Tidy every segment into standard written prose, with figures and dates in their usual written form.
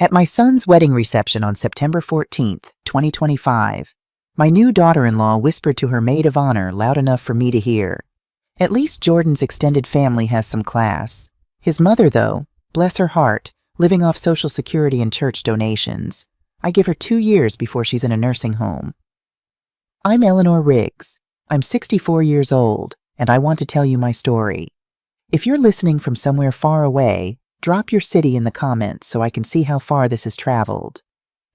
At my son's wedding reception on September 14th, 2025, my new daughter-in-law whispered to her maid of honor loud enough for me to hear, "At least Jordan's extended family has some class. His mother, though, bless her heart, living off Social Security and church donations. I give her 2 years before she's in a nursing home." I'm Eleanor Riggs. I'm 64 years old, and I want to tell you my story. If you're listening from somewhere far away, drop your city in the comments so I can see how far this has traveled.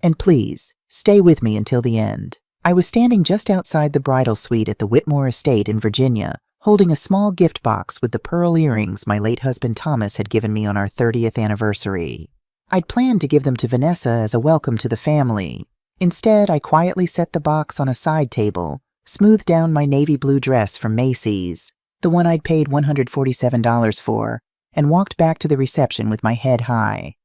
And please, stay with me until the end. I was standing just outside the bridal suite at the Whitmore Estate in Virginia, holding a small gift box with the pearl earrings my late husband Thomas had given me on our 30th anniversary. I'd planned to give them to Vanessa as a welcome to the family. Instead, I quietly set the box on a side table, smoothed down my navy blue dress from Macy's, the one I'd paid $147 for, and walked back to the reception with my head high.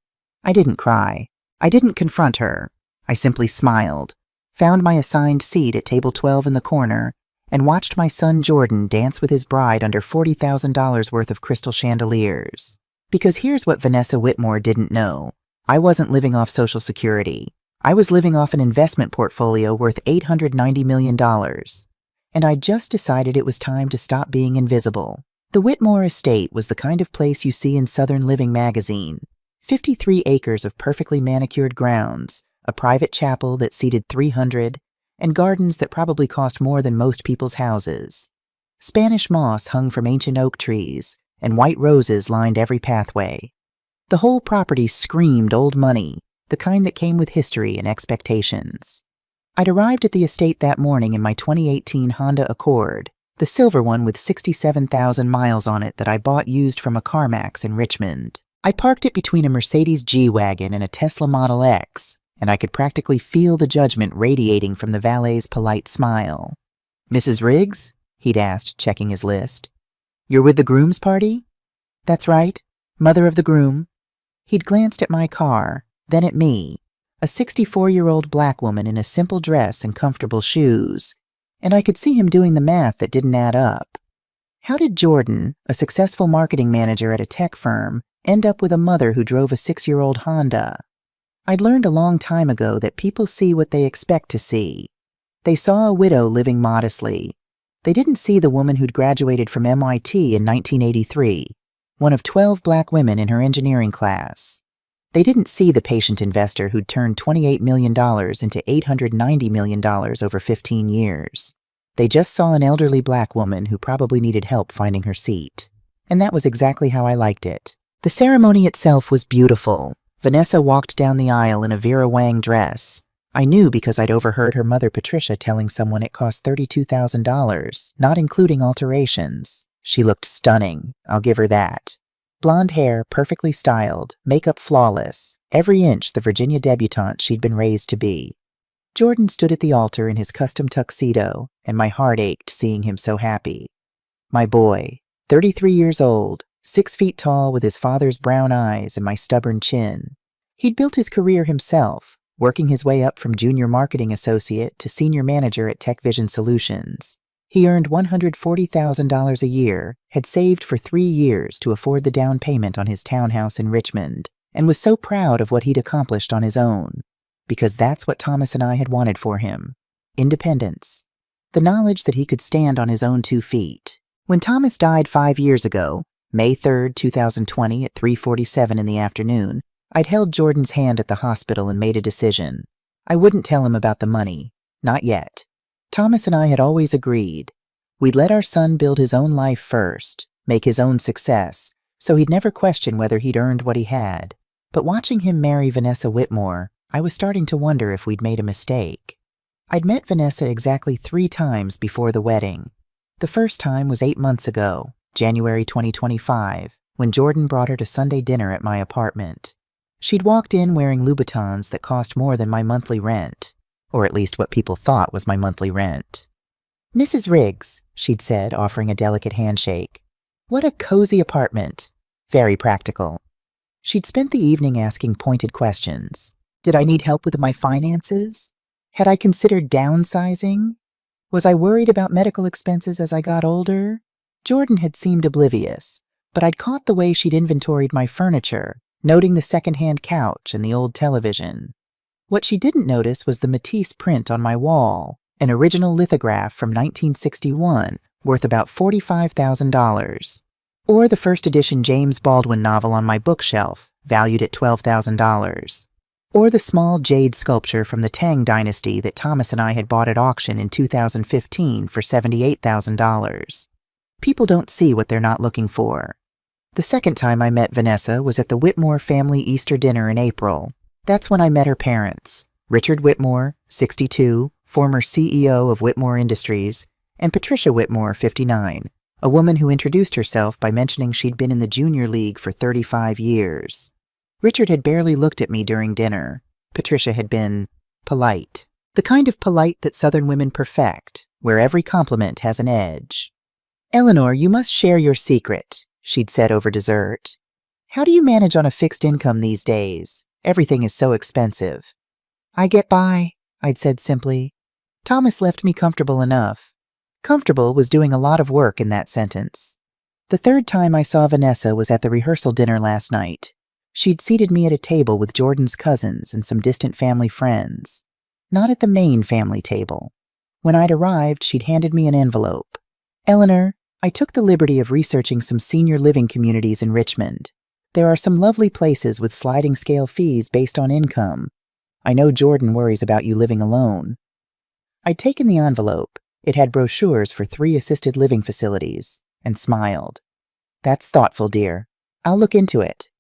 I didn't cry. I didn't confront her. I simply smiled, found my assigned seat at table 12 in the corner, and watched my son Jordan dance with his bride under $40,000 worth of crystal chandeliers. Because here's what Vanessa Whitmore didn't know. I wasn't living off Social Security. I was living off an investment portfolio worth $890 million. And I just decided it was time to stop being invisible. The Whitmore Estate was the kind of place you see in Southern Living magazine. 53 acres of perfectly manicured grounds, a private chapel that seated 300, and gardens that probably cost more than most people's houses. Spanish moss hung from ancient oak trees, and white roses lined every pathway. The whole property screamed old money, the kind that came with history and expectations. I'd arrived at the estate that morning in my 2018 Honda Accord, the silver one with 67,000 miles on it that I bought used from a CarMax in Richmond. I parked it between a Mercedes G-Wagon and a Tesla Model X, and I could practically feel the judgment radiating from the valet's polite smile. "Mrs. Riggs?" he'd asked, checking his list. "You're with the groom's party?" "That's right, mother of the groom." He'd glanced at my car, then at me, a 64-year-old black woman in a simple dress and comfortable shoes, and I could see him doing the math that didn't add up. How did Jordan, a successful marketing manager at a tech firm, end up with a mother who drove a 6-year-old Honda? I'd learned a long time ago that people see what they expect to see. They saw a widow living modestly. They didn't see the woman who'd graduated from MIT in 1983, one of 12 black women in her engineering class. They didn't see the patient investor who'd turned $28 million into $890 million over 15 years. They just saw an elderly black woman who probably needed help finding her seat. And that was exactly how I liked it. The ceremony itself was beautiful. Vanessa walked down the aisle in a Vera Wang dress. I knew because I'd overheard her mother Patricia telling someone it cost $32,000, not including alterations. She looked stunning, I'll give her that. Blonde hair, perfectly styled, makeup flawless, every inch the Virginia debutante she'd been raised to be. Jordan stood at the altar in his custom tuxedo, and my heart ached seeing him so happy. My boy, 33 years old, 6 feet tall with his father's brown eyes and my stubborn chin. He'd built his career himself, working his way up from junior marketing associate to senior manager at Tech Vision Solutions. He earned $140,000 a year, had saved for 3 years to afford the down payment on his townhouse in Richmond, and was so proud of what he'd accomplished on his own. Because that's what Thomas and I had wanted for him. Independence. The knowledge that he could stand on his own 2 feet. When Thomas died 5 years ago, May 3rd, 2020 at 3:47 in the afternoon, I'd held Jordan's hand at the hospital and made a decision. I wouldn't tell him about the money. Not yet. Thomas and I had always agreed. We'd let our son build his own life first, make his own success, so he'd never question whether he'd earned what he had. But watching him marry Vanessa Whitmore, I was starting to wonder if we'd made a mistake. I'd met Vanessa exactly 3 times before the wedding. The first time was 8 months ago, January 2025, when Jordan brought her to Sunday dinner at my apartment. She'd walked in wearing Louboutins that cost more than my monthly rent. Or at least what people thought was my monthly rent. "Mrs. Riggs," she'd said, offering a delicate handshake. "What a cozy apartment. Very practical." She'd spent the evening asking pointed questions. Did I need help with my finances? Had I considered downsizing? Was I worried about medical expenses as I got older? Jordan had seemed oblivious, but I'd caught the way she'd inventoried my furniture, noting the second-hand couch and the old television. What she didn't notice was the Matisse print on my wall, an original lithograph from 1961 worth about $45,000. Or the first edition James Baldwin novel on my bookshelf, valued at $12,000. Or the small jade sculpture from the Tang dynasty that Thomas and I had bought at auction in 2015 for $78,000. People don't see what they're not looking for. The second time I met Vanessa was at the Whitmore family Easter dinner in April. That's when I met her parents, Richard Whitmore, 62, former CEO of Whitmore Industries, and Patricia Whitmore, 59, a woman who introduced herself by mentioning she'd been in the junior league for 35 years. Richard had barely looked at me during dinner. Patricia had been polite. The kind of polite that Southern women perfect, where every compliment has an edge. "Eleanor, you must share your secret," she'd said over dessert. "How do you manage on a fixed income these days? Everything is so expensive." "I get by," I'd said simply. Thomas left me comfortable enough. Comfortable was doing a lot of work in that sentence. The third time I saw Vanessa was at the rehearsal dinner last night. She'd seated me at a table with Jordan's cousins and some distant family friends. Not at the main family table. When I'd arrived, she'd handed me an envelope. "Eleanor, I took the liberty of researching some senior living communities in Richmond. There are some lovely places with sliding scale fees based on income. I know Jordan worries about you living alone." I'd taken the envelope. It had brochures for 3 assisted living facilities, and smiled. "That's thoughtful, dear. I'll look into it."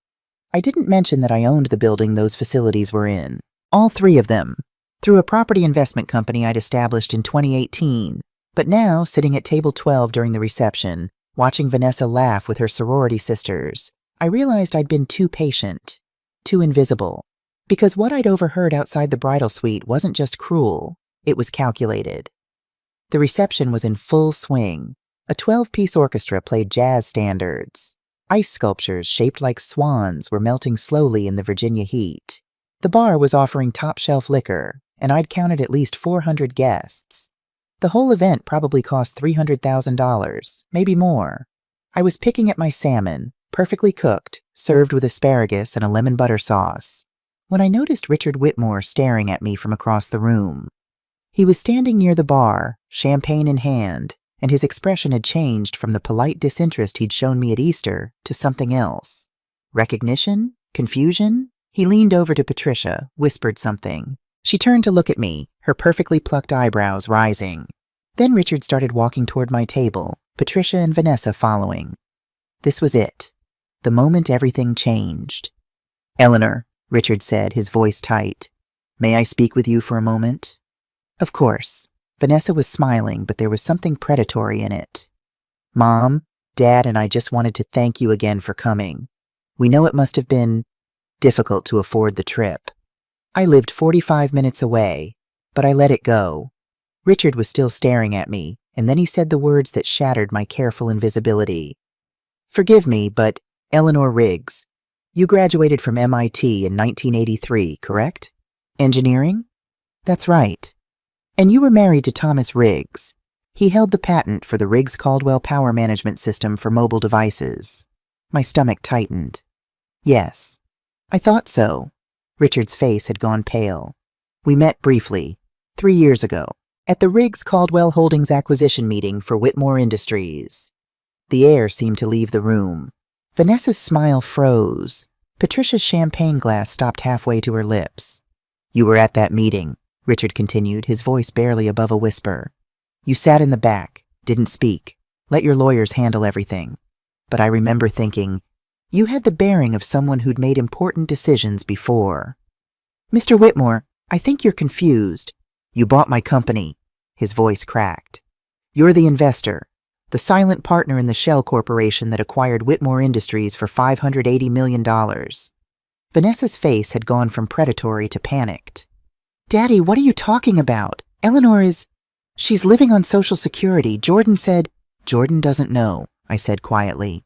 I didn't mention that I owned the building those facilities were in, all 3 of them, through a property investment company I'd established in 2018. But now, sitting at table 12 during the reception, watching Vanessa laugh with her sorority sisters, I realized I'd been too patient, too invisible, because what I'd overheard outside the bridal suite wasn't just cruel, it was calculated. The reception was in full swing. A 12-piece orchestra played jazz standards. Ice sculptures shaped like swans were melting slowly in the Virginia heat. The bar was offering top-shelf liquor, and I'd counted at least 400 guests. The whole event probably cost $300,000, maybe more. I was picking at my salmon, perfectly cooked, served with asparagus and a lemon butter sauce, when I noticed Richard Whitmore staring at me from across the room. He was standing near the bar, champagne in hand, and his expression had changed from the polite disinterest he'd shown me at Easter to something else. Recognition? Confusion? He leaned over to Patricia, whispered something. She turned to look at me, her perfectly plucked eyebrows rising. Then Richard started walking toward my table, Patricia and Vanessa following. This was it. The moment everything changed. "Eleanor," Richard said, his voice tight. "May I speak with you for a moment?" Of course. Vanessa was smiling, but there was something predatory in it. "Mom, Dad, and I just wanted to thank you again for coming. We know it must have been difficult to afford the trip. I lived 45 minutes away, but I let it go." Richard was still staring at me, and then he said the words that shattered my careful invisibility. "Forgive me, but Eleanor Riggs, you graduated from MIT in 1983, correct? Engineering?" "That's right. And you were married to Thomas Riggs. He held the patent for the Riggs-Caldwell power management system for mobile devices." My stomach tightened. "Yes. I thought so." Richard's face had gone pale. "We met briefly, 3 years ago, at the Riggs-Caldwell Holdings acquisition meeting for Whitmore Industries." The air seemed to leave the room. Vanessa's smile froze. Patricia's champagne glass stopped halfway to her lips. "You were at that meeting," Richard continued, his voice barely above a whisper. "You sat in the back, didn't speak, let your lawyers handle everything. But I remember thinking, you had the bearing of someone who'd made important decisions before." "Mr. Whitmore, I think you're confused." "You bought my company." His voice cracked. "You're the investor, the silent partner in the shell corporation that acquired Whitmore Industries for $580 million. Vanessa's face had gone from predatory to panicked. "Daddy, what are you talking about? Eleanor is... She's living on Social Security. Jordan said..." "Jordan doesn't know," I said quietly.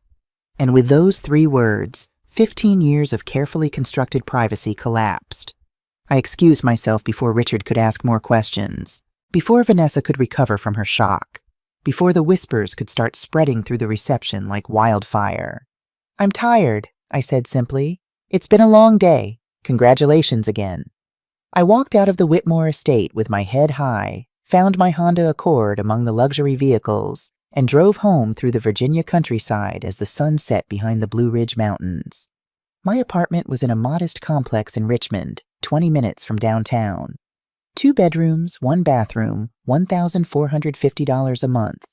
And with those 3 words, 15 years of carefully constructed privacy collapsed. I excused myself before Richard could ask more questions, before Vanessa could recover from her shock, before the whispers could start spreading through the reception like wildfire. "I'm tired," I said simply. It's been a long day. Congratulations again. I walked out of the Whitmore estate with my head high, found my Honda Accord among the luxury vehicles, and drove home through the Virginia countryside as the sun set behind the Blue Ridge Mountains. My apartment was in a modest complex in Richmond, 20 minutes from downtown. 2 bedrooms, 1 bathroom, $1,450 a month.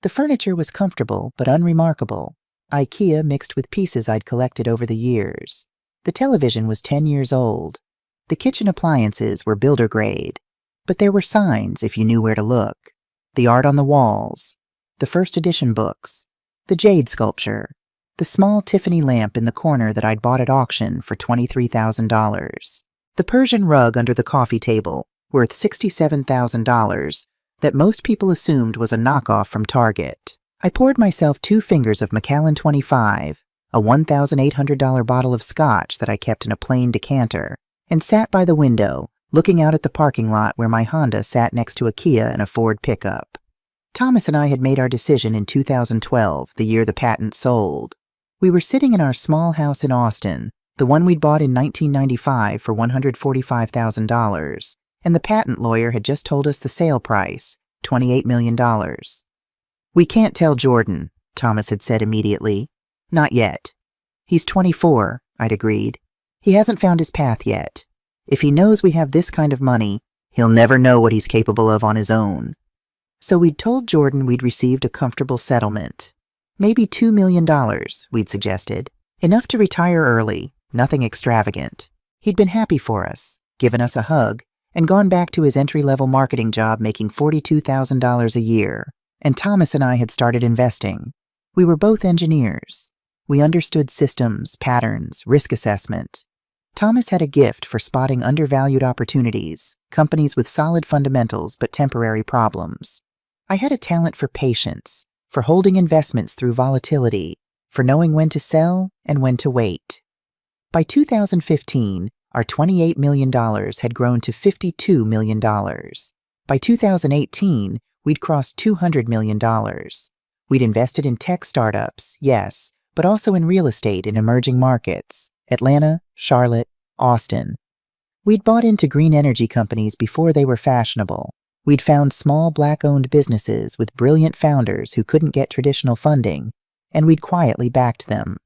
The furniture was comfortable but unremarkable. IKEA mixed with pieces I'd collected over the years. The television was 10 years old. The kitchen appliances were builder grade. But there were signs if you knew where to look. The art on the walls, the first edition books, the jade sculpture, the small Tiffany lamp in the corner that I'd bought at auction for $23,000, the Persian rug under the coffee table, worth $67,000, that most people assumed was a knockoff from Target. I poured myself 2 fingers of Macallan 25, a $1,800 bottle of scotch that I kept in a plain decanter, and sat by the window, looking out at the parking lot where my Honda sat next to a Kia and a Ford pickup. Thomas and I had made our decision in 2012, the year the patent sold. We were sitting in our small house in Austin, the one we'd bought in 1995 for $145,000, and the patent lawyer had just told us the sale price, $28 million. "We can't tell Jordan," Thomas had said immediately. "Not yet." "He's 24, I'd agreed. "He hasn't found his path yet. If he knows we have this kind of money, he'll never know what he's capable of on his own." So we'd told Jordan we'd received a comfortable settlement. Maybe $2 million, we'd suggested. Enough to retire early, nothing extravagant. He'd been happy for us, given us a hug, and gone back to his entry-level marketing job making $42,000 a year. And Thomas and I had started investing. We were both engineers. We understood systems, patterns, risk assessment. Thomas had a gift for spotting undervalued opportunities, companies with solid fundamentals but temporary problems. I had a talent for patience, for holding investments through volatility, for knowing when to sell and when to wait. By 2015, our $28 million had grown to $52 million. By 2018, we'd crossed $200 million. We'd invested in tech startups, yes, but also in real estate in emerging markets, Atlanta, Charlotte, Austin. We'd bought into green energy companies before they were fashionable. We'd found small Black-owned businesses with brilliant founders who couldn't get traditional funding, and we'd quietly backed them.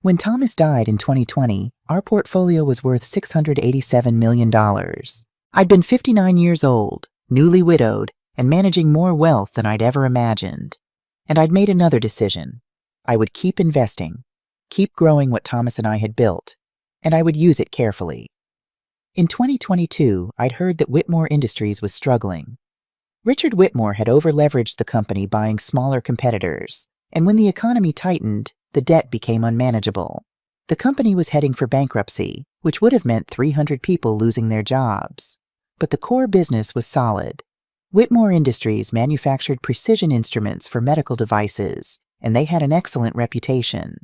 When Thomas died in 2020, our portfolio was worth $687 million. I'd been 59 years old, newly widowed, and managing more wealth than I'd ever imagined. And I'd made another decision. I would keep investing, keep growing what Thomas and I had built, and I would use it carefully. In 2022, I'd heard that Whitmore Industries was struggling. Richard Whitmore had over-leveraged the company buying smaller competitors, and when the economy tightened, the debt became unmanageable. The company was heading for bankruptcy, which would have meant 300 people losing their jobs. But the core business was solid. Whitmore Industries manufactured precision instruments for medical devices, and they had an excellent reputation.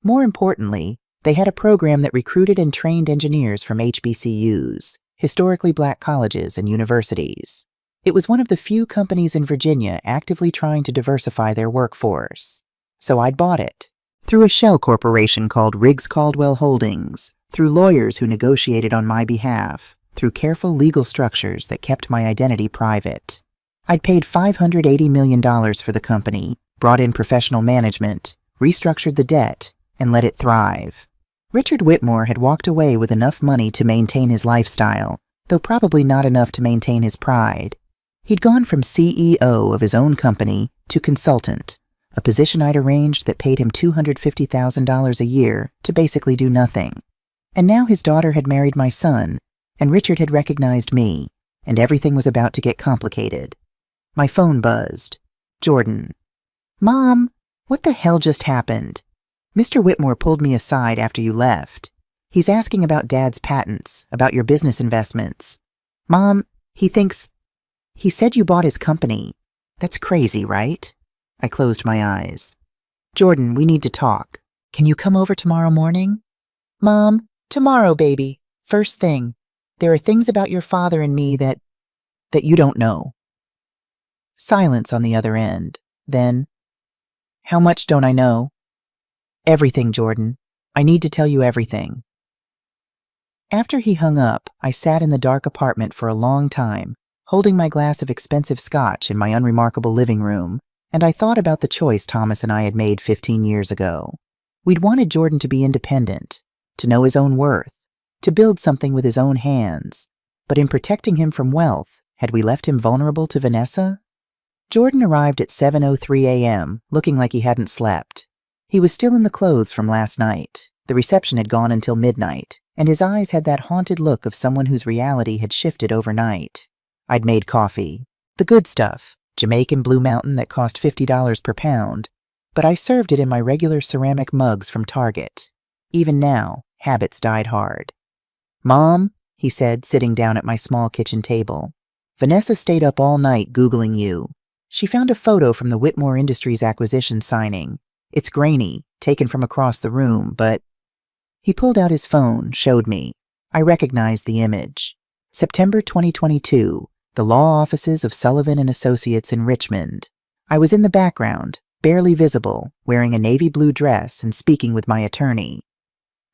More importantly, they had a program that recruited and trained engineers from HBCUs, historically black colleges and universities. It was one of the few companies in Virginia actively trying to diversify their workforce. So I'd bought it. Through a shell corporation called Riggs Caldwell Holdings, through lawyers who negotiated on my behalf, through careful legal structures that kept my identity private. I'd paid $580 million for the company, brought in professional management, restructured the debt, and let it thrive. Richard Whitmore had walked away with enough money to maintain his lifestyle, though probably not enough to maintain his pride. He'd gone from CEO of his own company to consultant, a position I'd arranged that paid him $250,000 a year to basically do nothing. And now his daughter had married my son, and Richard had recognized me, and everything was about to get complicated. My phone buzzed. Jordan. "Mom, what the hell just happened? Mr. Whitmore pulled me aside after you left. He's asking about Dad's patents, about your business investments. Mom, he said you bought his company. That's crazy, right?" I closed my eyes. "Jordan, we need to talk. Can you come over tomorrow morning?" "Mom, tomorrow, baby. First thing. There are things about your father and me that you don't know." Silence on the other end. Then, "How much don't I know?" "Everything, Jordan. I need to tell you everything." After he hung up, I sat in the dark apartment for a long time, holding my glass of expensive scotch in my unremarkable living room, and I thought about the choice Thomas and I had made 15 years ago. We'd wanted Jordan to be independent, to know his own worth, to build something with his own hands. But in protecting him from wealth, had we left him vulnerable to Vanessa? Jordan arrived at 7:03 a.m., looking like he hadn't slept. He was still in the clothes from last night. The reception had gone until midnight, and his eyes had that haunted look of someone whose reality had shifted overnight. I'd made coffee. The good stuff, Jamaican Blue Mountain that cost $50 per pound, but I served it in my regular ceramic mugs from Target. Even now, habits died hard. "Mom," he said, sitting down at my small kitchen table, "Vanessa stayed up all night Googling you. She found a photo from the Whitmore Industries acquisition signing. It's grainy, taken from across the room, but..." He pulled out his phone, showed me. I recognized the image. September 2022, the law offices of Sullivan & Associates in Richmond. I was in the background, barely visible, wearing a navy blue dress and speaking with my attorney.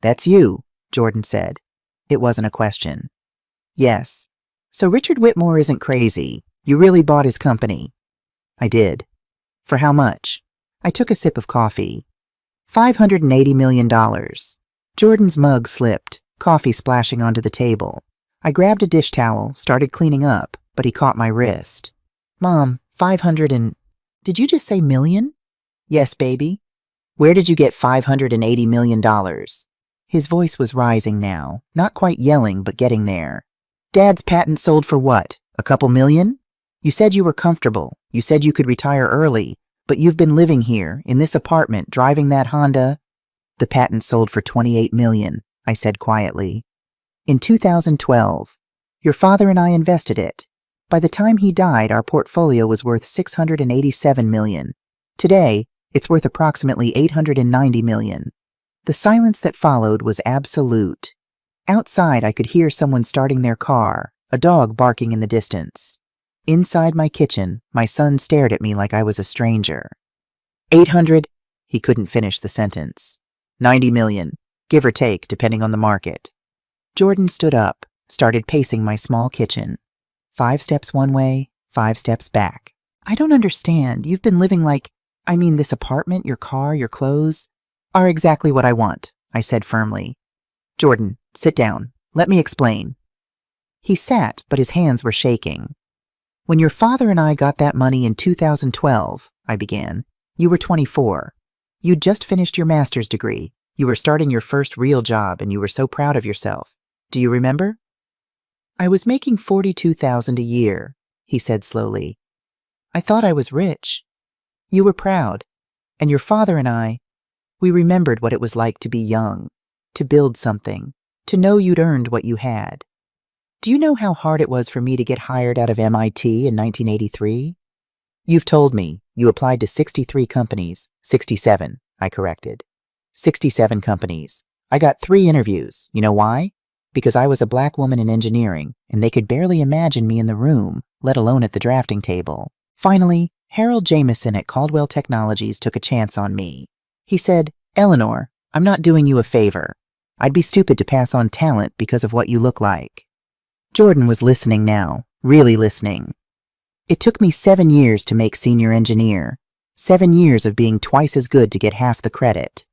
"That's you," Jordan said. It wasn't a question. "Yes. So Richard Whitmore isn't crazy. You really bought his company." I did. "For how much?" I took a sip of coffee. $580 million. Jordan's mug slipped, coffee splashing onto the table. I grabbed a dish towel, started cleaning up, but he caught my wrist. "Mom, 500 and... Did you just say million?" "Yes, baby." "Where did you get $580 million? His voice was rising now, not quite yelling, but getting there. "Dad's patent sold for what? A couple million? You said you were comfortable. You said you could retire early, but you've been living here, in this apartment, driving that Honda." "The patent sold for $28 million, I said quietly. "In 2012. Your father and I invested it. By the time he died, our portfolio was worth $687 million. Today, it's worth approximately $890 million. The silence that followed was absolute. Outside, I could hear someone starting their car, a dog barking in the distance. Inside my kitchen, my son stared at me like I was a stranger. 800, he couldn't finish the sentence. 90 million, give or take, depending on the market. Jordan stood up, started pacing my small kitchen. 5 steps one way, 5 steps back. "I don't understand. You've been living like... this apartment, your car, your clothes, are exactly what I want," I said firmly. "Jordan, sit down. Let me explain." He sat, but his hands were shaking. "When your father and I got that money in 2012, I began, you were 24. You'd just finished your master's degree. You were starting your first real job, and you were so proud of yourself. Do you remember?" "I was making $42,000 a year," he said slowly. "I thought I was rich. You were proud. And your father and I, we remembered what it was like to be young, to build something, to know you'd earned what you had. Do you know how hard it was for me to get hired out of MIT in 1983? You've told me you applied to 63 companies. 67, I corrected. 67 companies. I got 3 interviews. You know why? Because I was a black woman in engineering, and they could barely imagine me in the room, let alone at the drafting table. Finally, Harold Jameson at Caldwell Technologies took a chance on me. He said, "Eleanor, I'm not doing you a favor. I'd be stupid to pass on talent because of what you look like." Jordan was listening now, really listening. "It took me 7 years to make senior engineer. 7 years of being twice as good to get half the credit."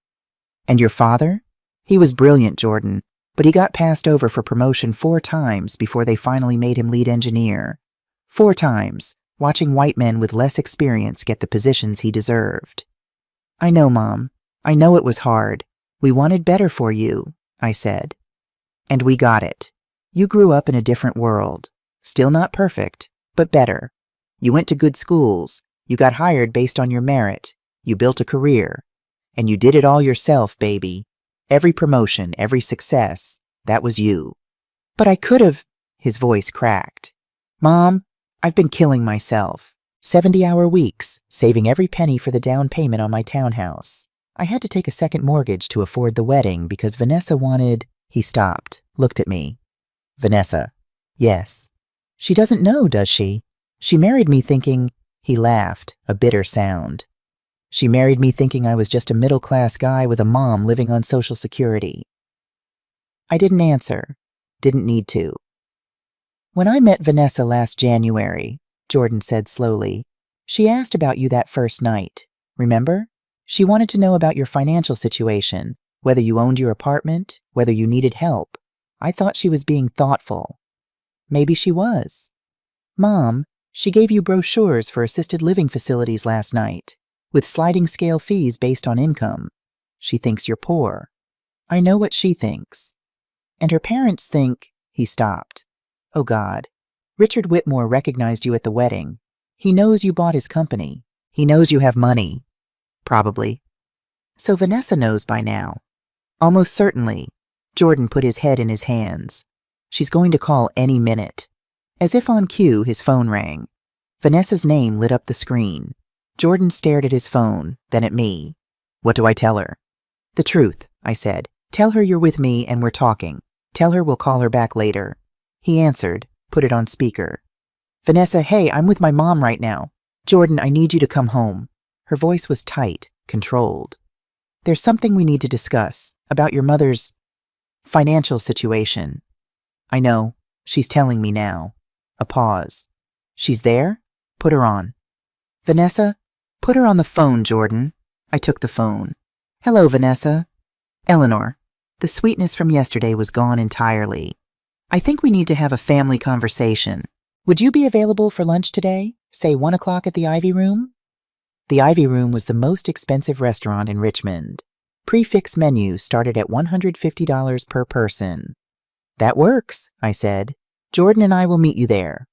"And your father?" "He was brilliant, Jordan, but he got passed over for promotion 4 times before they finally made him lead engineer. 4 times, watching white men with less experience get the positions he deserved." "I know, Mom. I know it was hard. We wanted better for you," I said. "And we got it. You grew up in a different world. Still not perfect, but better. You went to good schools. You got hired based on your merit. You built a career. And you did it all yourself, baby. Every promotion, every success, that was you." "But I could have..." His voice cracked. "Mom, I've been killing myself. 70-hour weeks, saving every penny for the down payment on my townhouse. I had to take a second mortgage to afford the wedding because Vanessa wanted..." He stopped, looked at me. "Vanessa." "Yes." "She doesn't know, does she? She married me thinking..." He laughed, a bitter sound. She married me thinking I was just a middle-class guy with a mom living on Social Security. I didn't answer. Didn't need to. When I met Vanessa last January, Jordan said slowly, she asked about you that first night. Remember? She wanted to know about your financial situation, whether you owned your apartment, whether you needed help. I thought she was being thoughtful. Maybe she was. Mom, she gave you brochures for assisted living facilities last night, with sliding scale fees based on income. She thinks you're poor. I know what she thinks. And her parents think, he stopped. Oh God. Richard Whitmore recognized you at the wedding. He knows you bought his company. He knows you have money. Probably. So Vanessa knows by now. Almost certainly. Jordan put his head in his hands. She's going to call any minute. As if on cue, his phone rang. Vanessa's name lit up the screen. Jordan stared at his phone, then at me. What do I tell her? The truth, I said. Tell her you're with me and we're talking. Tell her we'll call her back later. He answered, put it on speaker. Vanessa, hey, I'm with my mom right now. Jordan, I need you to come home. Her voice was tight, controlled. There's something we need to discuss about your mother's financial situation. I know. She's telling me now. A pause. She's there? Put her on. Vanessa? Put her on the phone, Jordan. I took the phone. Hello, Vanessa. Eleanor. The sweetness from yesterday was gone entirely. I think we need to have a family conversation. Would you be available for lunch today? Say 1 o'clock at the Ivy Room? The Ivy Room was the most expensive restaurant in Richmond. Prix-fixe menus started at $150 per person. That works, I said. Jordan and I will meet you there.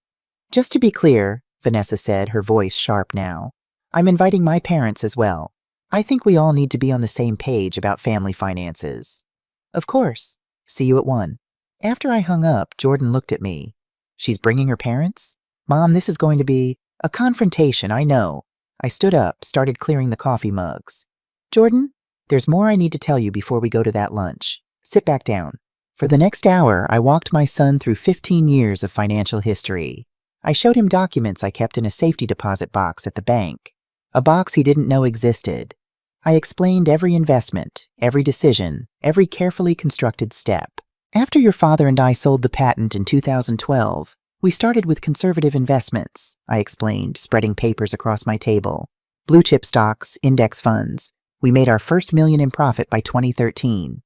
Just to be clear, Vanessa said, her voice sharp now, I'm inviting my parents as well. I think we all need to be on the same page about family finances. Of course. See you at 1. After I hung up, Jordan looked at me. She's bringing her parents? Mom, this is going to be a confrontation, I know. I stood up, started clearing the coffee mugs. Jordan, there's more I need to tell you before we go to that lunch. Sit back down. For the next hour, I walked my son through 15 years of financial history. I showed him documents I kept in a safety deposit box at the bank, a box he didn't know existed. I explained every investment, every decision, every carefully constructed step. After your father and I sold the patent in 2012, we started with conservative investments, I explained, spreading papers across my table. Blue chip stocks, index funds. We made our first $1 million in profit by 2013.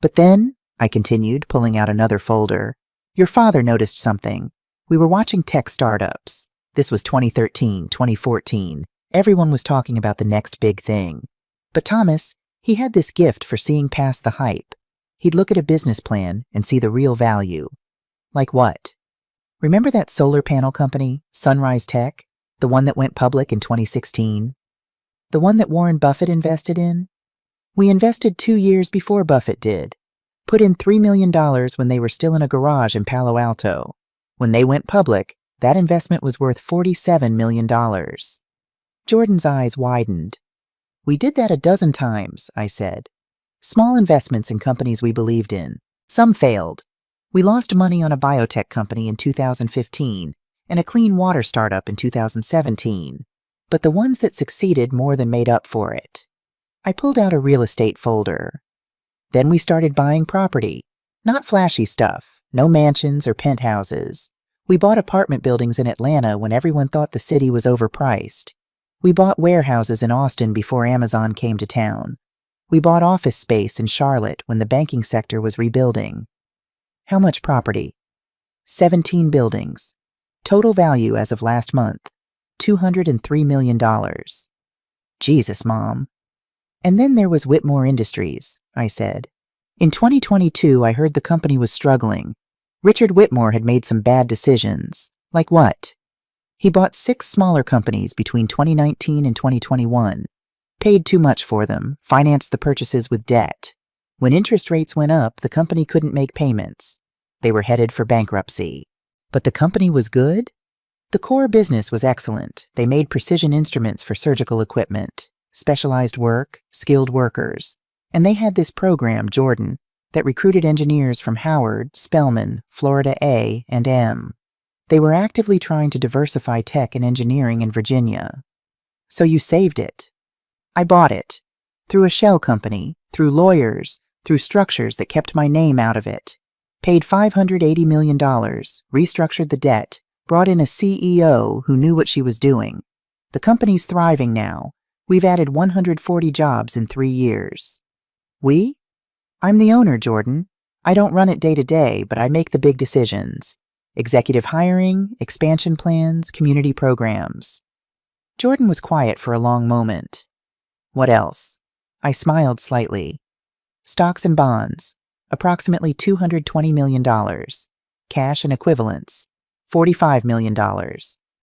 But then, I continued, pulling out another folder, your father noticed something. We were watching tech startups. This was 2013, 2014. Everyone was talking about the next big thing. But Thomas, he had this gift for seeing past the hype. He'd look at a business plan and see the real value. Like what? Remember that solar panel company, Sunrise Tech? The one that went public in 2016? The one that Warren Buffett invested in? We invested 2 years before Buffett did. Put in $3 million when they were still in a garage in Palo Alto. When they went public, that investment was worth $47 million. Jordan's eyes widened. We did that a dozen times, I said. Small investments in companies we believed in. Some failed. We lost money on a biotech company in 2015 and a clean water startup in 2017. But the ones that succeeded more than made up for it. I pulled out a real estate folder. Then we started buying property. Not flashy stuff, no mansions or penthouses. We bought apartment buildings in Atlanta when everyone thought the city was overpriced. We bought warehouses in Austin before Amazon came to town. We bought office space in Charlotte when the banking sector was rebuilding. How much property? 17 buildings. Total value as of last month, $203 million. Jesus, Mom. And then there was Whitmore Industries, I said. In 2022, I heard the company was struggling. Richard Whitmore had made some bad decisions. Like what? He bought 6 smaller companies between 2019 and 2021. Paid too much for them, financed the purchases with debt. When interest rates went up, the company couldn't make payments. They were headed for bankruptcy. But the company was good? The core business was excellent. They made precision instruments for surgical equipment, specialized work, skilled workers. And they had this program, Jordan, that recruited engineers from Howard, Spelman, Florida A, and M. They were actively trying to diversify tech and engineering in Virginia. So you saved it. I bought it. Through a shell company, through lawyers, through structures that kept my name out of it. Paid $580 million, restructured the debt, brought in a CEO who knew what she was doing. The company's thriving now. We've added 140 jobs in 3 years. We? I'm the owner, Jordan. I don't run it day to day, but I make the big decisions. Executive hiring, expansion plans, community programs. Jordan was quiet for a long moment. What else? I smiled slightly. Stocks and bonds, approximately $220 million. Cash and equivalents, $45 million.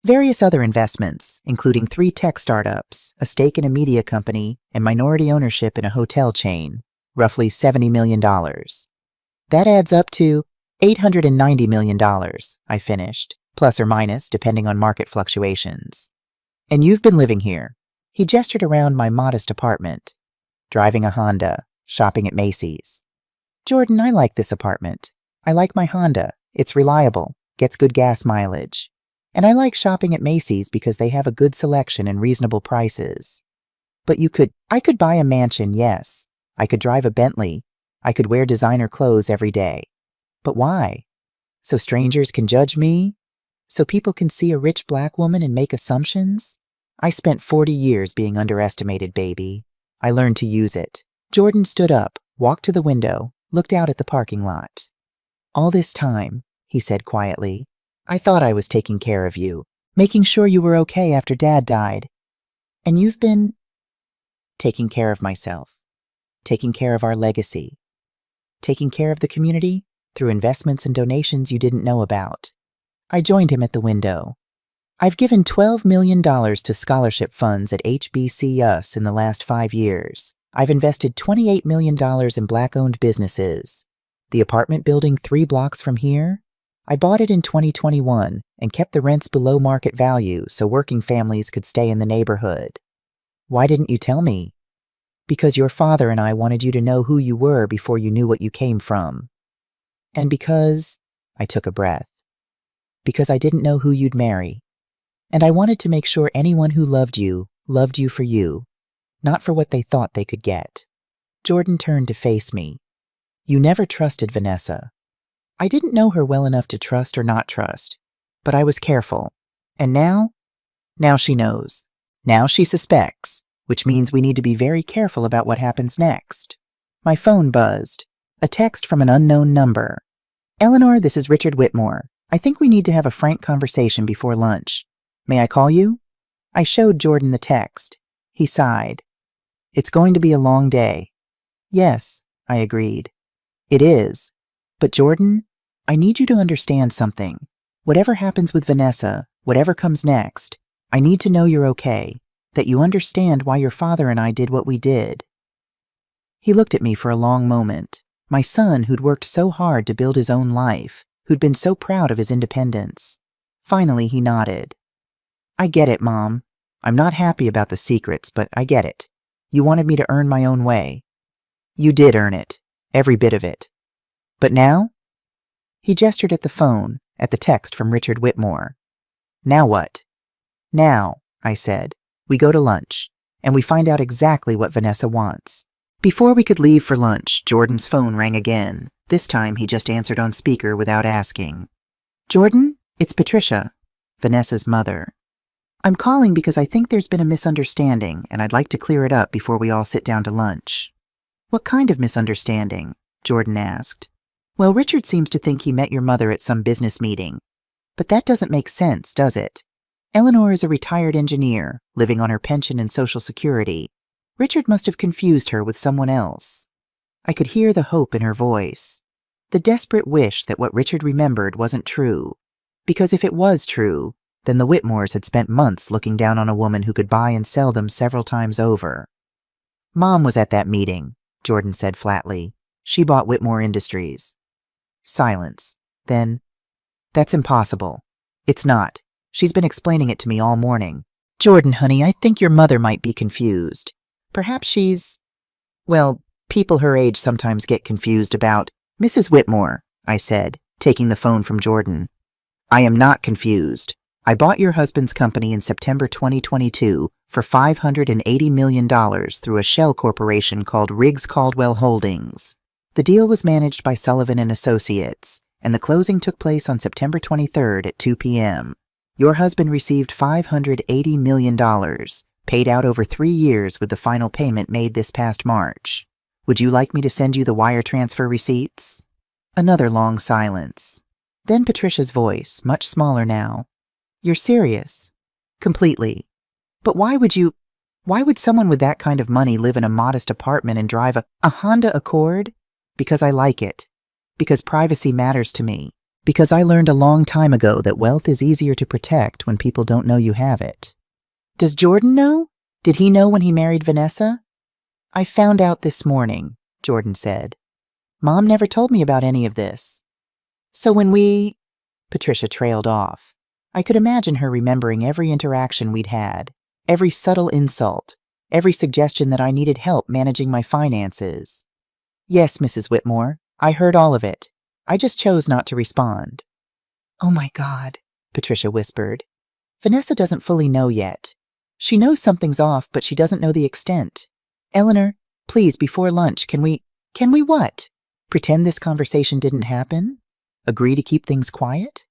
Various other investments, including 3 tech startups, a stake in a media company, and minority ownership in a hotel chain, roughly $70 million. That adds up to $890 million, I finished, plus or minus, depending on market fluctuations. And you've been living here. He gestured around my modest apartment. Driving a Honda, shopping at Macy's. Jordan, I like this apartment. I like my Honda. It's reliable, gets good gas mileage. And I like shopping at Macy's because they have a good selection and reasonable prices. But I could buy a mansion, yes. I could drive a Bentley. I could wear designer clothes every day. But why? So strangers can judge me? So people can see a rich black woman and make assumptions? I spent 40 years being underestimated, baby. I learned to use it. Jordan stood up, walked to the window, looked out at the parking lot. All this time, he said quietly, I thought I was taking care of you, making sure you were okay after Dad died. And you've been taking care of myself, taking care of our legacy, taking care of the community through investments and donations you didn't know about. I joined him at the window. I've given $12 million to scholarship funds at HBCUs in the last 5 years. I've invested $28 million in Black-owned businesses. The apartment building 3 blocks from here? I bought it in 2021 and kept the rents below market value so working families could stay in the neighborhood. Why didn't you tell me? Because your father and I wanted you to know who you were before you knew what you came from. And because, I took a breath, because I didn't know who you'd marry. And I wanted to make sure anyone who loved you for you, not for what they thought they could get. Jordan turned to face me. You never trusted Vanessa. I didn't know her well enough to trust or not trust, but I was careful. And now? Now she knows. Now she suspects, which means we need to be very careful about what happens next. My phone buzzed. A text from an unknown number. Eleanor, this is Richard Whitmore. I think we need to have a frank conversation before lunch. May I call you? I showed Jordan the text. He sighed. It's going to be a long day. Yes, I agreed. It is. But Jordan, I need you to understand something. Whatever happens with Vanessa, whatever comes next, I need to know you're okay, that you understand why your father and I did what we did. He looked at me for a long moment. My son who'd worked so hard to build his own life, who'd been so proud of his independence. Finally, he nodded. I get it, Mom. I'm not happy about the secrets, but I get it. You wanted me to earn my own way. You did earn it, every bit of it. But now? He gestured at the phone, at the text from Richard Whitmore. Now what? Now, I said, we go to lunch, and we find out exactly what Vanessa wants. Before we could leave for lunch, Jordan's phone rang again. This time he just answered on speaker without asking. Jordan, it's Patricia, Vanessa's mother. I'm calling because I think there's been a misunderstanding, and I'd like to clear it up before we all sit down to lunch. What kind of misunderstanding? Jordan asked. Well, Richard seems to think he met your mother at some business meeting. But that doesn't make sense, does it? Eleanor is a retired engineer, living on her pension and Social Security. Richard must have confused her with someone else. I could hear the hope in her voice. The desperate wish that what Richard remembered wasn't true. Because if it was true, then the Whitmores had spent months looking down on a woman who could buy and sell them several times over. Mom was at that meeting, Jordan said flatly. She bought Whitmore Industries. Silence. Then, that's impossible. It's not. She's been explaining it to me all morning. Jordan, honey, I think your mother might be confused. Perhaps she's... Well, people her age sometimes get confused about... Mrs. Whitmore, I said, taking the phone from Jordan. I am not confused. I bought your husband's company in September 2022 for $580 million through a shell corporation called Riggs Caldwell Holdings. The deal was managed by Sullivan and Associates, and the closing took place on September 23rd at 2 p.m. Your husband received $580 million, paid out over 3 years with the final payment made this past March. Would you like me to send you the wire transfer receipts? Another long silence. Then Patricia's voice, much smaller now. You're serious? Completely. But why would someone with that kind of money live in a modest apartment and drive a Honda Accord? Because I like it. Because privacy matters to me. Because I learned a long time ago that wealth is easier to protect when people don't know you have it. Does Jordan know? Did he know when he married Vanessa? I found out this morning, Jordan said. Mom never told me about any of this. So when Patricia trailed off. I could imagine her remembering every interaction we'd had, every subtle insult, every suggestion that I needed help managing my finances. Yes, Mrs. Whitmore, I heard all of it. I just chose not to respond. Oh my God, Patricia whispered. Vanessa doesn't fully know yet. She knows something's off, but she doesn't know the extent. Eleanor, please, before lunch, can we what? Pretend this conversation didn't happen? Agree to keep things quiet?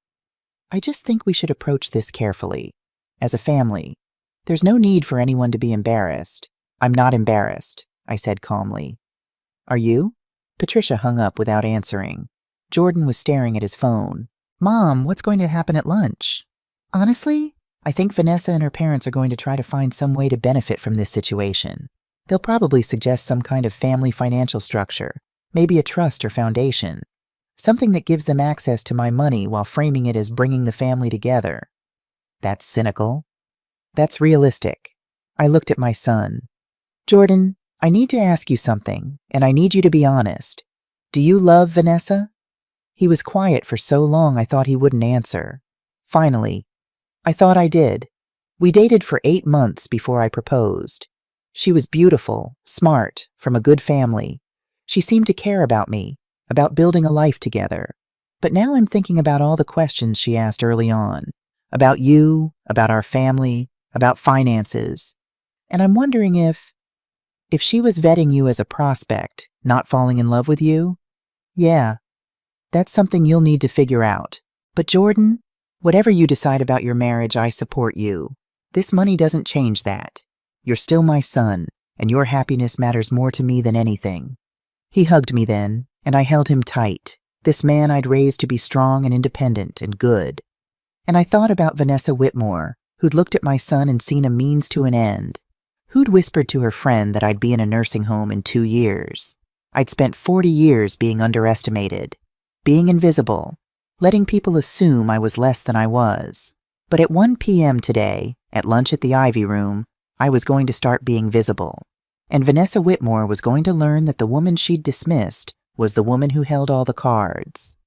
I just think we should approach this carefully. As a family, there's no need for anyone to be embarrassed. I'm not embarrassed, I said calmly. Are you? Patricia hung up without answering. Jordan was staring at his phone. Mom, what's going to happen at lunch? Honestly, I think Vanessa and her parents are going to try to find some way to benefit from this situation. They'll probably suggest some kind of family financial structure, maybe a trust or foundation. Something that gives them access to my money while framing it as bringing the family together. That's cynical. That's realistic. I looked at my son. Jordan, I need to ask you something, and I need you to be honest. Do you love Vanessa? He was quiet for so long I thought he wouldn't answer. Finally, I thought I did. We dated for 8 months before I proposed. She was beautiful, smart, from a good family. She seemed to care about me, about building a life together. But now I'm thinking about all the questions she asked early on. About you, about our family, about finances. And I'm wondering if she was vetting you as a prospect, not falling in love with you? Yeah, that's something you'll need to figure out. But Jordan, whatever you decide about your marriage, I support you. This money doesn't change that. You're still my son, and your happiness matters more to me than anything. He hugged me then, and I held him tight, this man I'd raised to be strong and independent and good. And I thought about Vanessa Whitmore, who'd looked at my son and seen a means to an end. Who'd whispered to her friend that I'd be in a nursing home in 2 years. I'd spent 40 years being underestimated, being invisible, letting people assume I was less than I was. But at 1 p.m. today, at lunch at the Ivy Room, I was going to start being visible. And Vanessa Whitmore was going to learn that the woman she'd dismissed was the woman who held all the cards.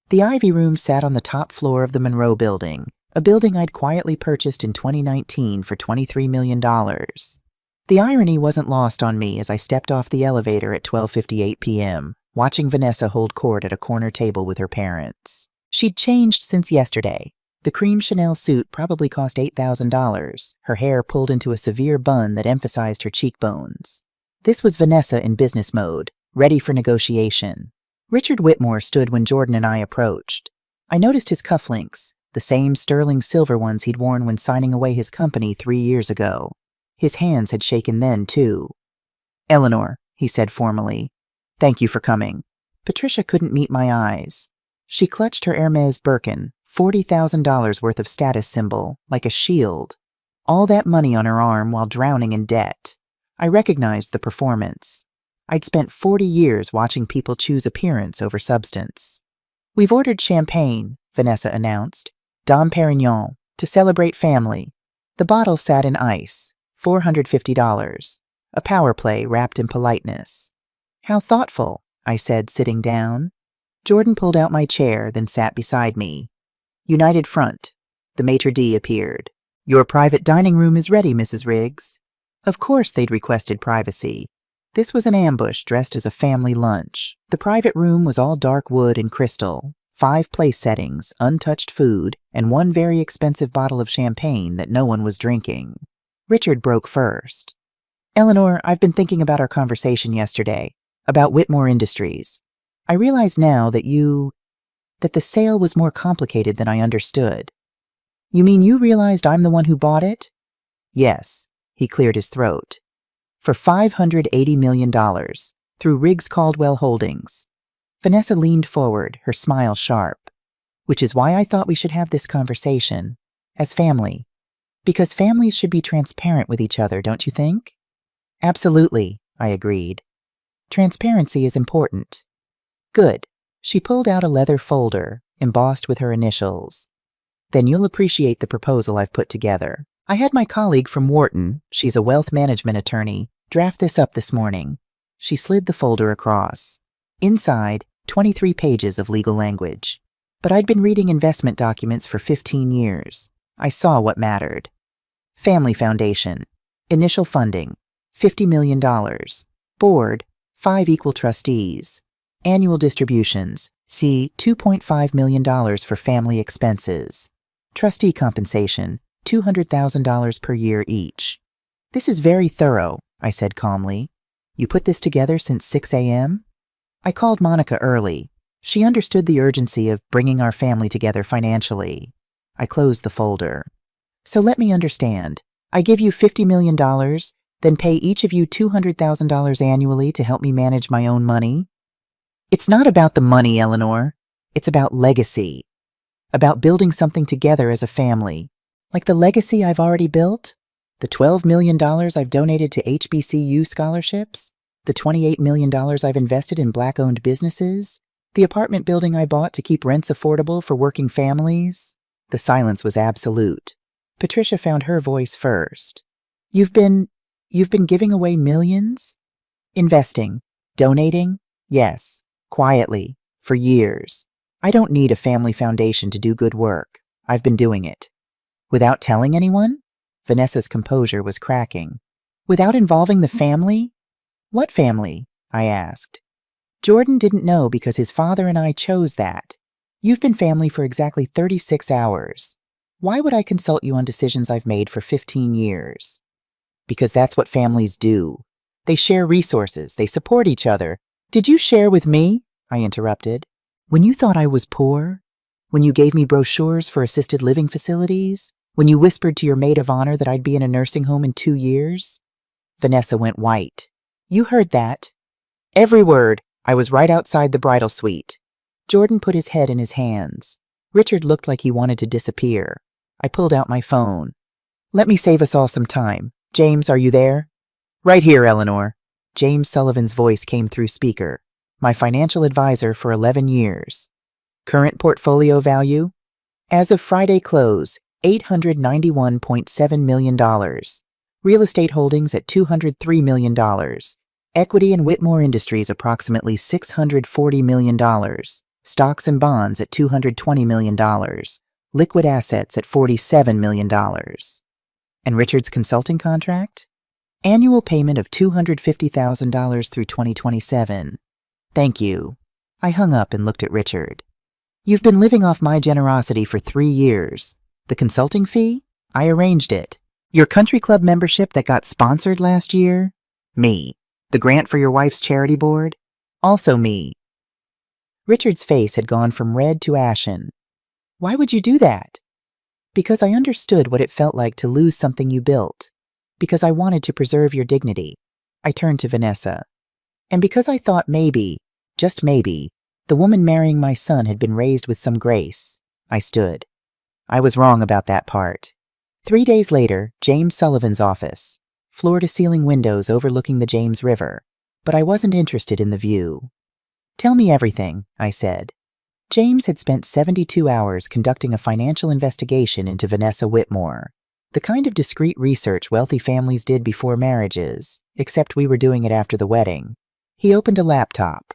The Ivy Room sat on the top floor of the Monroe Building, a building I'd quietly purchased in 2019 for $23 million. The irony wasn't lost on me as I stepped off the elevator at 12:58 p.m., watching Vanessa hold court at a corner table with her parents. She'd changed since yesterday. The cream Chanel suit probably cost $8,000, her hair pulled into a severe bun that emphasized her cheekbones. This was Vanessa in business mode, ready for negotiation. Richard Whitmore stood when Jordan and I approached. I noticed his cufflinks, the same sterling silver ones he'd worn when signing away his company 3 years ago. His hands had shaken then, too. Eleanor, he said formally, thank you for coming. Patricia couldn't meet my eyes. She clutched her Hermes Birkin, $40,000 worth of status symbol, like a shield. All that money on her arm while drowning in debt. I recognized the performance. I'd spent 40 years watching people choose appearance over substance. We've ordered champagne, Vanessa announced. Dom Perignon, to celebrate family. The bottle sat in ice, $450. A power play wrapped in politeness. How thoughtful, I said, sitting down. Jordan pulled out my chair, then sat beside me. United Front. The maitre d' appeared. Your private dining room is ready, Mrs. Riggs. Of course they'd requested privacy. This was an ambush dressed as a family lunch. The private room was all dark wood and crystal, 5 place settings, untouched food, and 1 very expensive bottle of champagne that no one was drinking. Richard broke first. Eleanor, I've been thinking about our conversation yesterday, about Whitmore Industries. I realize now that the sale was more complicated than I understood. You mean you realized I'm the one who bought it? Yes, he cleared his throat. For $580 million, through Riggs Caldwell Holdings. Vanessa leaned forward, her smile sharp. Which is why I thought we should have this conversation, as family. Because families should be transparent with each other, don't you think? Absolutely, I agreed. Transparency is important. Good. She pulled out a leather folder, embossed with her initials. Then you'll appreciate the proposal I've put together. I had my colleague from Wharton, she's a wealth management attorney, draft this up this morning. She slid the folder across. Inside, 23 pages of legal language. But I'd been reading investment documents for 15 years. I saw what mattered. Family foundation. Initial funding. $50 million. Board. 5 equal trustees. Annual distributions. See $2.5 million for family expenses. Trustee compensation. $200,000 per year each. This is very thorough, I said calmly. You put this together since 6 a.m.? I called Monica early. She understood the urgency of bringing our family together financially. I closed the folder. So let me understand. I give you $50 million, then pay each of you $200,000 annually to help me manage my own money? It's not about the money, Eleanor. It's about legacy. About building something together as a family. Like the legacy I've already built? The $12 million I've donated to HBCU scholarships? The $28 million I've invested in Black-owned businesses? The apartment building I bought to keep rents affordable for working families? The silence was absolute. Patricia found her voice first. You've been giving away millions? Investing. Donating? Yes. Quietly. For years. I don't need a family foundation to do good work. I've been doing it. Without telling anyone? Vanessa's composure was cracking. Without involving the family? What family? I asked. Jordan didn't know because his father and I chose that. You've been family for exactly 36 hours. Why would I consult you on decisions I've made for 15 years? Because that's what families do. They share resources. They support each other. Did you share with me? I interrupted. When you thought I was poor? When you gave me brochures for assisted living facilities? When you whispered to your maid of honor that I'd be in a nursing home in 2 years? Vanessa went white. You heard that. Every word. I was right outside the bridal suite. Jordan put his head in his hands. Richard looked like he wanted to disappear. I pulled out my phone. Let me save us all some time. James, are you there? Right here, Eleanor. James Sullivan's voice came through speaker. My financial advisor for 11 years. Current portfolio value? As of Friday close, $891.7 million. Real estate holdings at $203 million. Equity in Whitmore Industries approximately $640 million. Stocks and bonds at $220 million. Liquid assets at $47 million. And Richard's consulting contract? Annual payment of $250,000 through 2027. Thank you. I hung up and looked at Richard. You've been living off my generosity for 3 years. The consulting fee? I arranged it. Your country club membership that got sponsored last year? Me. The grant for your wife's charity board? Also me. Richard's face had gone from red to ashen. Why would you do that? Because I understood what it felt like to lose something you built. Because I wanted to preserve your dignity. I turned to Vanessa. And because I thought maybe, just maybe, the woman marrying my son had been raised with some grace. I stood. I was wrong about that part. 3 days later, James Sullivan's office. Floor-to-ceiling windows overlooking the James River. But I wasn't interested in the view. Tell me everything, I said. James had spent 72 hours conducting a financial investigation into Vanessa Whitmore. The kind of discreet research wealthy families did before marriages, except we were doing it after the wedding. He opened a laptop.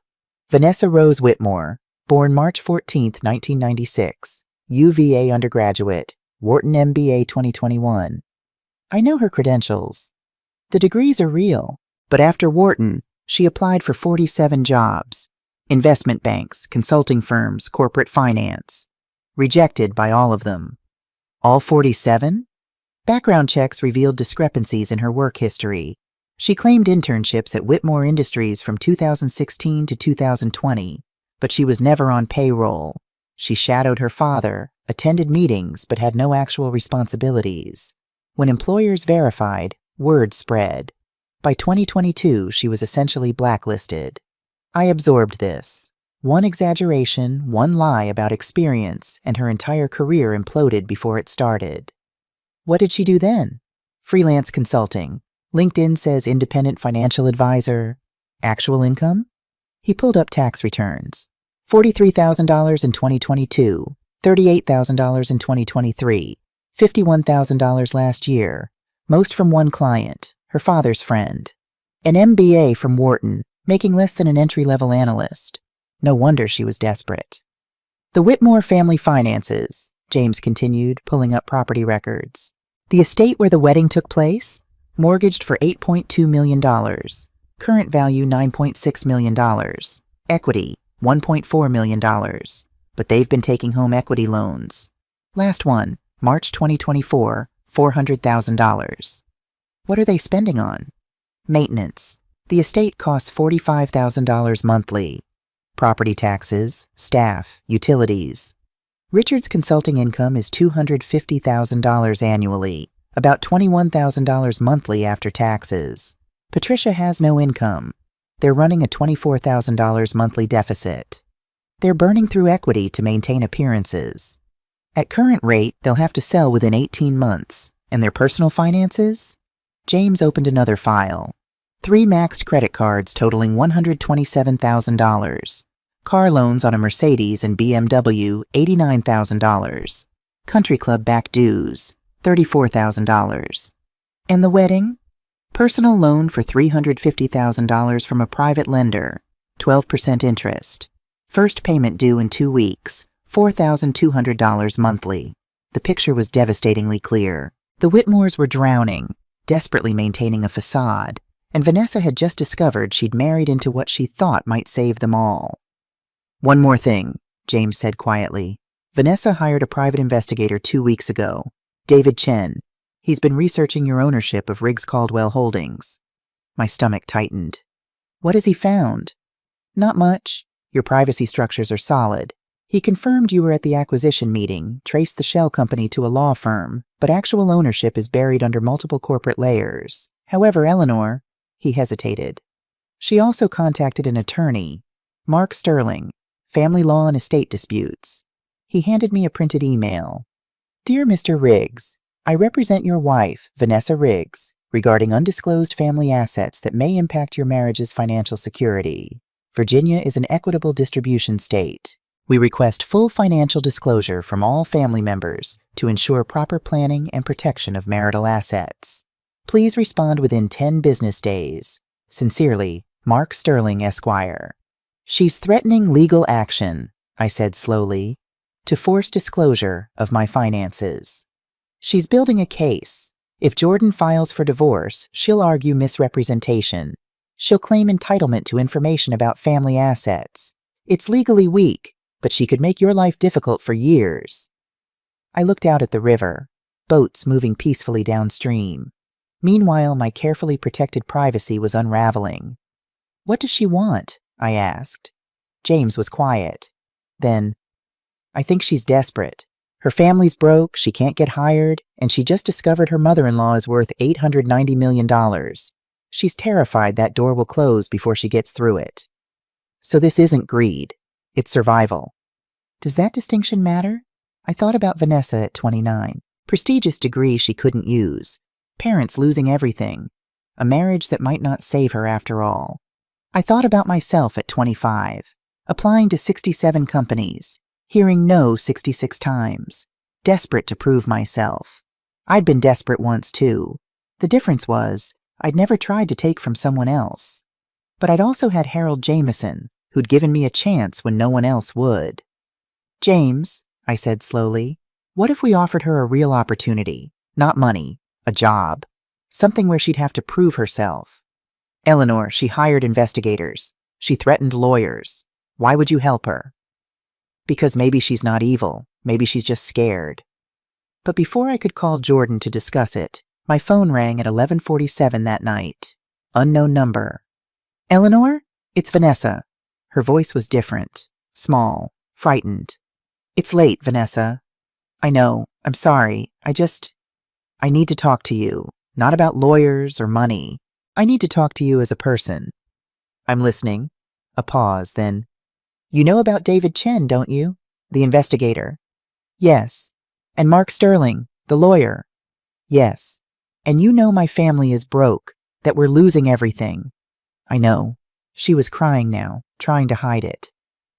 Vanessa Rose Whitmore, born March 14, 1996, UVA undergraduate, Wharton MBA 2021. I know her credentials. The degrees are real, but after Wharton, she applied for 47 jobs. Investment banks, consulting firms, corporate finance. Rejected by all of them. All 47? Background checks revealed discrepancies in her work history. She claimed internships at Whitmore Industries from 2016 to 2020, but she was never on payroll. She shadowed her father, attended meetings, but had no actual responsibilities. When employers verified, word spread. By 2022, she was essentially blacklisted. I absorbed this. One exaggeration, one lie about experience, and her entire career imploded before it started. What did she do then? Freelance consulting. LinkedIn says independent financial advisor. Actual income? He pulled up tax returns. $43,000 in 2022, $38,000 in 2023, $51,000 last year, most from one client, her father's friend. An MBA from Wharton, making less than an entry-level analyst. No wonder she was desperate. The Whitmore family finances, James continued, pulling up property records. The estate where the wedding took place? Mortgaged for $8.2 million. Current value $9.6 million. Equity $1.4 million. But they've been taking home equity loans. Last one, March 2024, $400,000. What are they spending on? Maintenance. The estate costs $45,000 monthly. Property taxes, staff, utilities. Richard's consulting income is $250,000 annually, about $21,000 monthly after taxes. Patricia has no income. They're running a $24,000 monthly deficit. They're burning through equity to maintain appearances. At current rate, they'll have to sell within 18 months. And their personal finances? James opened another file. 3 maxed credit cards totaling $127,000. Car loans on a Mercedes and BMW, $89,000. Country club back dues, $34,000. And the wedding? Personal loan for $350,000 from a private lender, 12% interest. First payment due in 2 weeks, $4,200 monthly. The picture was devastatingly clear. The Whitmores were drowning, desperately maintaining a facade, and Vanessa had just discovered she'd married into what she thought might save them all. One more thing, James said quietly. Vanessa hired a private investigator 2 weeks ago, David Chen. He's been researching your ownership of Riggs Caldwell Holdings. My stomach tightened. What has he found? Not much. Your privacy structures are solid. He confirmed you were at the acquisition meeting, traced the shell company to a law firm, but actual ownership is buried under multiple corporate layers. However, Eleanor, he hesitated. She also contacted an attorney, Mark Sterling, family law and estate disputes. He handed me a printed email. Dear Mr. Riggs, I represent your wife, Vanessa Riggs, regarding undisclosed family assets that may impact your marriage's financial security. Virginia is an equitable distribution state. We request full financial disclosure from all family members to ensure proper planning and protection of marital assets. Please respond within 10 business days. Sincerely, Mark Sterling, Esquire. She's threatening legal action, I said slowly, to force disclosure of my finances. She's building a case. If Jordan files for divorce, she'll argue misrepresentation. She'll claim entitlement to information about family assets. It's legally weak, but she could make your life difficult for years. I looked out at the river, boats moving peacefully downstream. Meanwhile, my carefully protected privacy was unraveling. What does she want? I asked. James was quiet. Then, I think she's desperate. Her family's broke, she can't get hired, and she just discovered her mother-in-law is worth $890 million. She's terrified that door will close before she gets through it. So this isn't greed. It's survival. Does that distinction matter? I thought about Vanessa at 29. Prestigious degree she couldn't use. Parents losing everything. A marriage that might not save her after all. I thought about myself at 25. Applying to 67 companies. Hearing no 66 times. Desperate to prove myself. I'd been desperate once too. The difference was, I'd never tried to take from someone else. But I'd also had Harold Jameson, who'd given me a chance when no one else would. James, I said slowly, what if we offered her a real opportunity? Not money, a job. Something where she'd have to prove herself. Eleanor, she hired investigators. She threatened lawyers. Why would you help her? Because maybe she's not evil. Maybe she's just scared. But before I could call Jordan to discuss it, my phone rang at 11:47 that night. Unknown number. Eleanor? It's Vanessa. Her voice was different, small, frightened. It's late, Vanessa. I know. I'm sorry. I need to talk to you. Not about lawyers or money. I need to talk to you as a person. I'm listening. A pause, then. You know about David Chen, don't you? The investigator. Yes. And Mark Sterling, the lawyer. Yes. And you know my family is broke, that we're losing everything. I know. She was crying now, trying to hide it.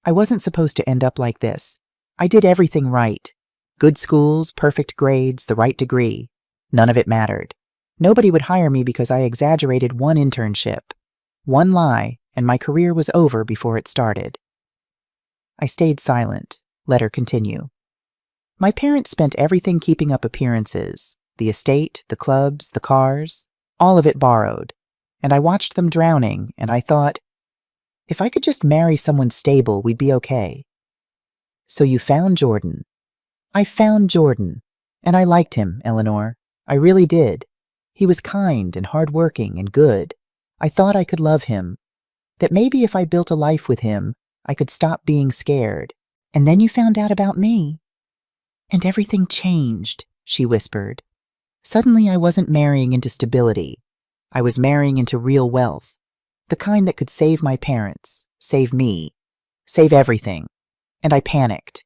I wasn't supposed to end up like this. I did everything right. Good schools, perfect grades, the right degree. None of it mattered. Nobody would hire me because I exaggerated one internship. One lie, and my career was over before it started. I stayed silent, let her continue. My parents spent everything keeping up appearances, the estate, the clubs, the cars, all of it borrowed. And I watched them drowning, and I thought, if I could just marry someone stable, we'd be okay. So you found Jordan. I found Jordan, and I liked him, Eleanor. I really did. He was kind and hardworking and good. I thought I could love him, that maybe if I built a life with him, I could stop being scared. And then you found out about me. And everything changed, she whispered. Suddenly I wasn't marrying into stability. I was marrying into real wealth, the kind that could save my parents, save me, save everything. And I panicked.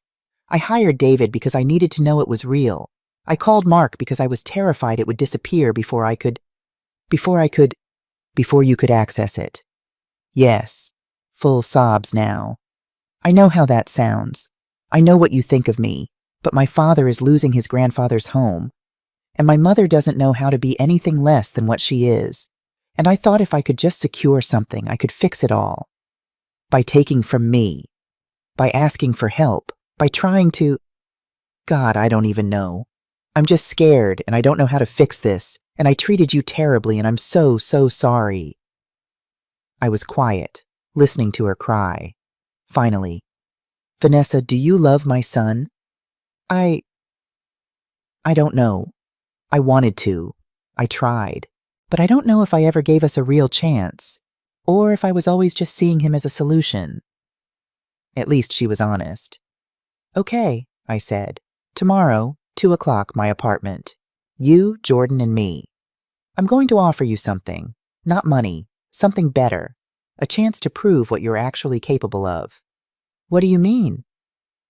I hired David because I needed to know it was real. I called Mark because I was terrified it would disappear before you could access it. Yes. Full sobs now. I know how that sounds. I know what you think of me, but my father is losing his grandfather's home. And my mother doesn't know how to be anything less than what she is. And I thought if I could just secure something, I could fix it all. By taking from me. By asking for help. By trying to... God, I don't even know. I'm just scared, and I don't know how to fix this, and I treated you terribly, and I'm so sorry. I was quiet, listening to her cry. Finally, Vanessa, do you love my son? I don't know. I wanted to. I tried. But I don't know if I ever gave us a real chance, or if I was always just seeing him as a solution. At least she was honest. Okay, I said. Tomorrow, 2 o'clock, my apartment. You, Jordan, and me. I'm going to offer you something. Not money. Something better. A chance to prove what you're actually capable of. What do you mean?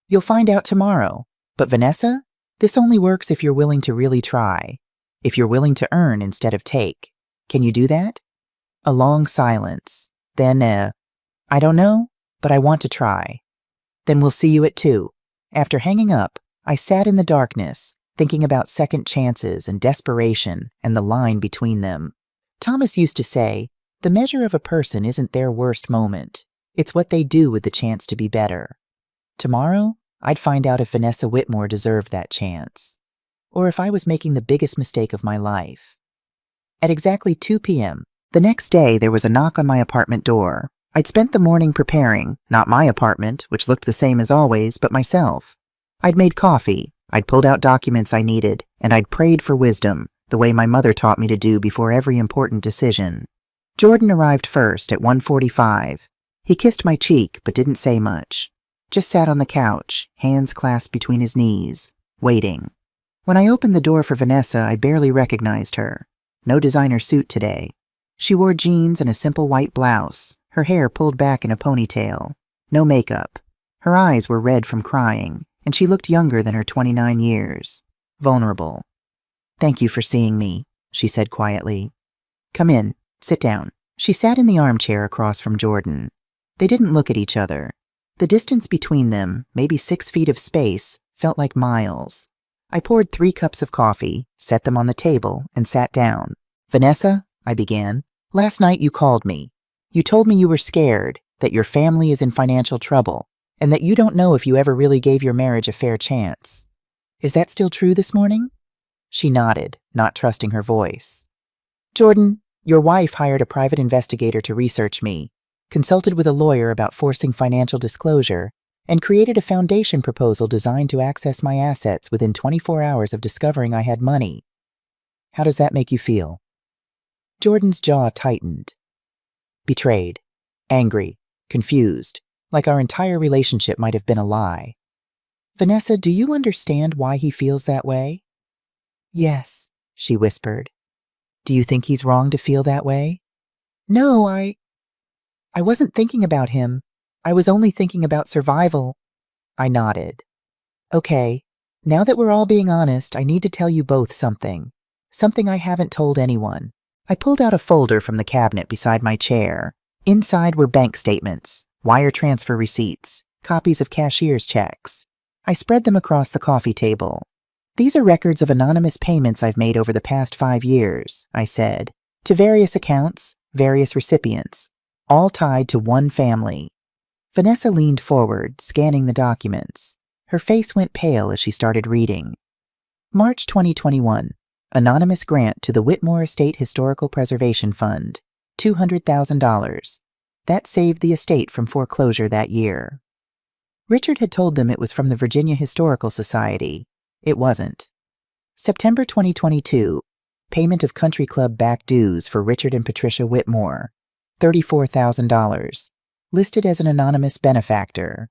You'll find out tomorrow. But Vanessa, this only works if you're willing to really try. If you're willing to earn instead of take. Can you do that? A long silence. Then, I don't know, but I want to try. Then we'll see you at 2. After hanging up, I sat in the darkness, thinking about second chances and desperation and the line between them. Thomas used to say, the measure of a person isn't their worst moment. It's what they do with the chance to be better. Tomorrow, I'd find out if Vanessa Whitmore deserved that chance. Or if I was making the biggest mistake of my life. At exactly 2 p.m., the next day there was a knock on my apartment door. I'd spent the morning preparing, not my apartment, which looked the same as always, but myself. I'd made coffee, I'd pulled out documents I needed, and I'd prayed for wisdom, the way my mother taught me to do before every important decision. Jordan arrived first at 1:45. He kissed my cheek, but didn't say much. Just sat on the couch, hands clasped between his knees, waiting. When I opened the door for Vanessa, I barely recognized her. No designer suit today. She wore jeans and a simple white blouse, her hair pulled back in a ponytail. No makeup. Her eyes were red from crying, and she looked younger than her 29 years. Vulnerable. Thank you for seeing me, she said quietly. Come in. Sit down. She sat in the armchair across from Jordan. They didn't look at each other. The distance between them, maybe 6 feet of space, felt like miles. I poured 3 cups of coffee, set them on the table, and sat down. Vanessa, I began, last night you called me. You told me you were scared, that your family is in financial trouble, and that you don't know if you ever really gave your marriage a fair chance. Is that still true this morning? She nodded, not trusting her voice. Jordan, your wife hired a private investigator to research me. consulted with a lawyer about forcing financial disclosure, and created a foundation proposal designed to access my assets within 24 hours of discovering I had money. How does that make you feel?" Jordan's jaw tightened. Betrayed, angry, confused, like our entire relationship might have been a lie. "Vanessa, do you understand why he feels that way?" "Yes," she whispered. "Do you think he's wrong to feel that way?" "No, I wasn't thinking about him. I was only thinking about survival." I nodded. "Okay, now that we're all being honest, I need to tell you both something. Something I haven't told anyone." I pulled out a folder from the cabinet beside my chair. Inside were bank statements, wire transfer receipts, copies of cashier's checks. I spread them across the coffee table. "These are records of anonymous payments I've made over the past 5 years," I said, "to various accounts, various recipients, all tied to one family." Vanessa leaned forward, scanning the documents. Her face went pale as she started reading. March 2021. Anonymous grant to the Whitmore Estate Historical Preservation Fund, $200,000. That saved the estate from foreclosure that year. Richard had told them it was from the Virginia Historical Society. It wasn't. September 2022. Payment of country club back dues for Richard and Patricia Whitmore, $34,000. Listed as an anonymous benefactor.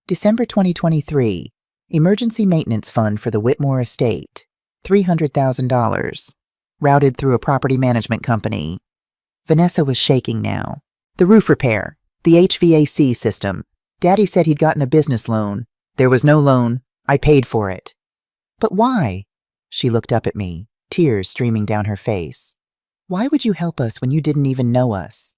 December 2023. Emergency maintenance fund for the Whitmore estate, $300,000. Routed through a property management company. Vanessa was shaking now. "The roof repair, the HVAC system. Daddy said he'd gotten a business loan. There was no loan. I paid for it." "But why?" She looked up at me, tears streaming down her face. "Why would you help us when you didn't even know us?"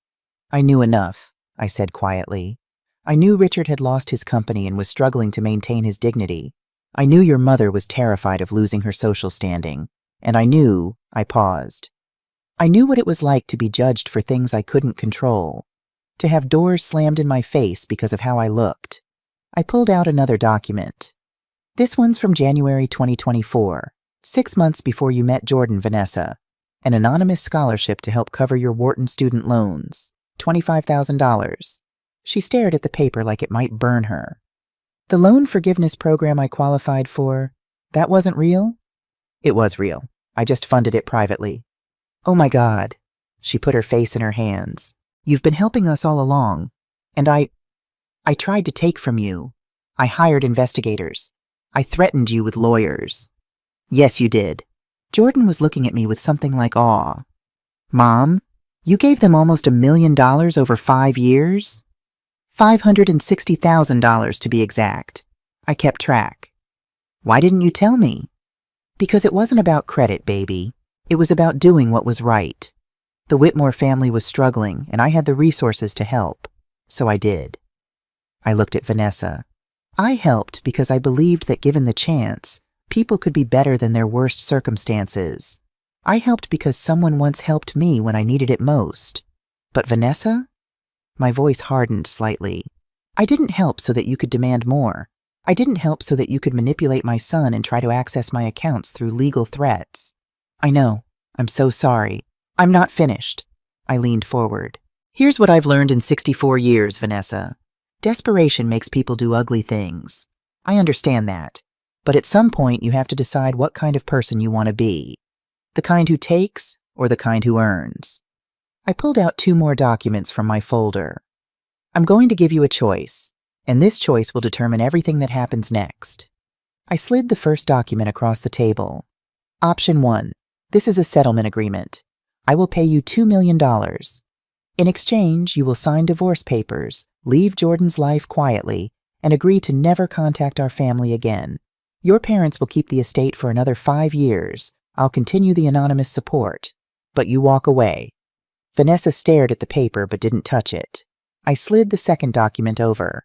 "I knew enough," I said quietly. "I knew Richard had lost his company and was struggling to maintain his dignity. I knew your mother was terrified of losing her social standing. And I knew," I paused. "I knew what it was like to be judged for things I couldn't control. To have doors slammed in my face because of how I looked." I pulled out another document. "This one's from January 2024, 6 months before you met Jordan, Vanessa. An anonymous scholarship to help cover your Wharton student loans, $25,000. She stared at the paper like it might burn her. "The loan forgiveness program I qualified for, that wasn't real?" "It was real. I just funded it privately." "Oh my God." She put her face in her hands. "You've been helping us all along. And I tried to take from you. I hired investigators. I threatened you with lawyers." "Yes, you did." Jordan was looking at me with something like awe. "Mom, you gave them almost $1 million over 5 years?" $560,000 to be exact. I kept track. "Why didn't you tell me?" "Because it wasn't about credit, baby. It was about doing what was right. The Whitmore family was struggling, and I had the resources to help. So I did." I looked at Vanessa. "I helped because I believed that given the chance, people could be better than their worst circumstances. I helped because someone once helped me when I needed it most. But Vanessa?" My voice hardened slightly. "I didn't help so that you could demand more. I didn't help so that you could manipulate my son and try to access my accounts through legal threats." "I know. I'm so sorry. I'm not finished." I leaned forward. "Here's what I've learned in 64 years, Vanessa. Desperation makes people do ugly things. I understand that. But at some point you have to decide what kind of person you want to be. The kind who takes or the kind who earns." I pulled out 2 more documents from my folder. "I'm going to give you a choice, and this choice will determine everything that happens next." I slid the first document across the table. "Option 1. This is a settlement agreement. I will pay you $2 million. In exchange, you will sign divorce papers, leave Jordan's life quietly, and agree to never contact our family again. Your parents will keep the estate for another 5 years. I'll continue the anonymous support. But you walk away." Vanessa stared at the paper but didn't touch it. I slid the second document over.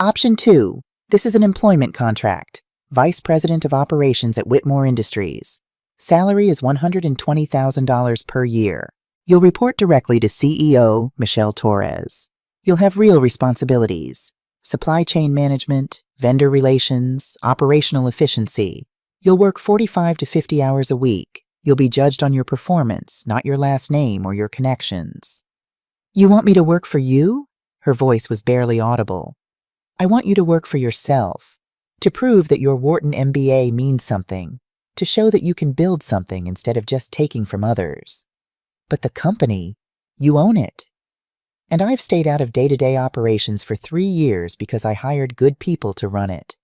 "Option 2. This is an employment contract. Vice President of Operations at Whitmore Industries. Salary is $120,000 per year. You'll report directly to CEO Michelle Torres. You'll have real responsibilities: supply chain management, vendor relations, operational efficiency. You'll work 45 to 50 hours a week. You'll be judged on your performance, not your last name or your connections." "You want me to work for you?" Her voice was barely audible. I want you to work for yourself, to prove that your Wharton MBA means something, to show that you can build something instead of just taking from others. But the company, you own it. And I've stayed out of day-to-day operations for 3 years because I hired good people to run it.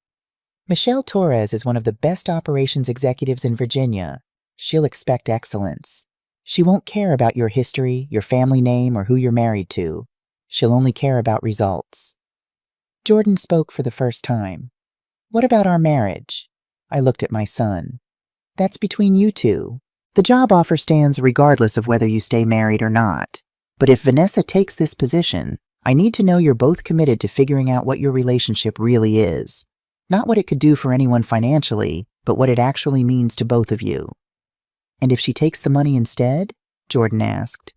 Michelle Torres is one of the best operations executives in Virginia. She'll expect excellence. She won't care about your history, your family name, or who you're married to. She'll only care about results. Jordan spoke for the first time. What about our marriage? I looked at my son. That's between you two. The job offer stands regardless of whether you stay married or not. But if Vanessa takes this position, I need to know you're both committed to figuring out what your relationship really is. Not what it could do for anyone financially, but what it actually means to both of you. And if she takes the money instead? Jordan asked.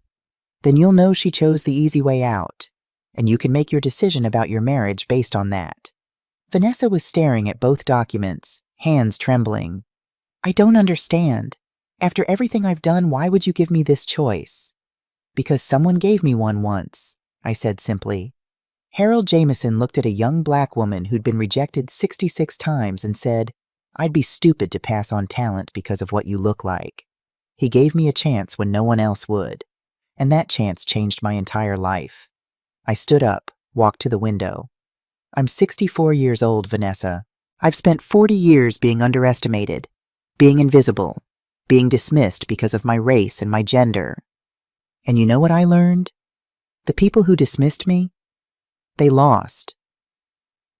Then you'll know she chose the easy way out, and you can make your decision about your marriage based on that. Vanessa was staring at both documents, hands trembling. I don't understand. After everything I've done, why would you give me this choice? Because someone gave me one once, I said simply. Harold Jameson looked at a young black woman who'd been rejected 66 times and said, I'd be stupid to pass on talent because of what you look like. He gave me a chance when no one else would, and that chance changed my entire life. I stood up, walked to the window. I'm 64 years old, Vanessa. I've spent 40 years being underestimated, being invisible, being dismissed because of my race and my gender. And you know what I learned? The people who dismissed me, they lost.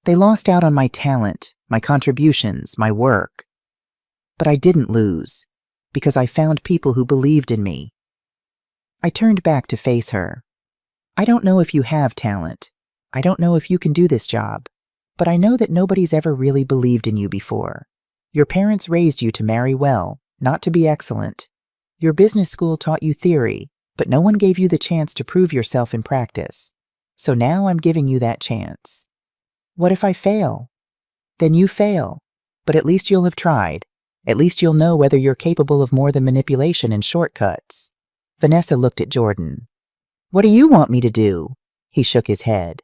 They lost out on my talent, my contributions, my work. But I didn't lose, because I found people who believed in me. I turned back to face her. I don't know if you have talent. I don't know if you can do this job. But I know that nobody's ever really believed in you before. Your parents raised you to marry well, not to be excellent. Your business school taught you theory, but no one gave you the chance to prove yourself in practice. So now I'm giving you that chance. What if I fail? Then you fail. But at least you'll have tried. At least you'll know whether you're capable of more than manipulation and shortcuts. Vanessa looked at Jordan. What do you want me to do? He shook his head.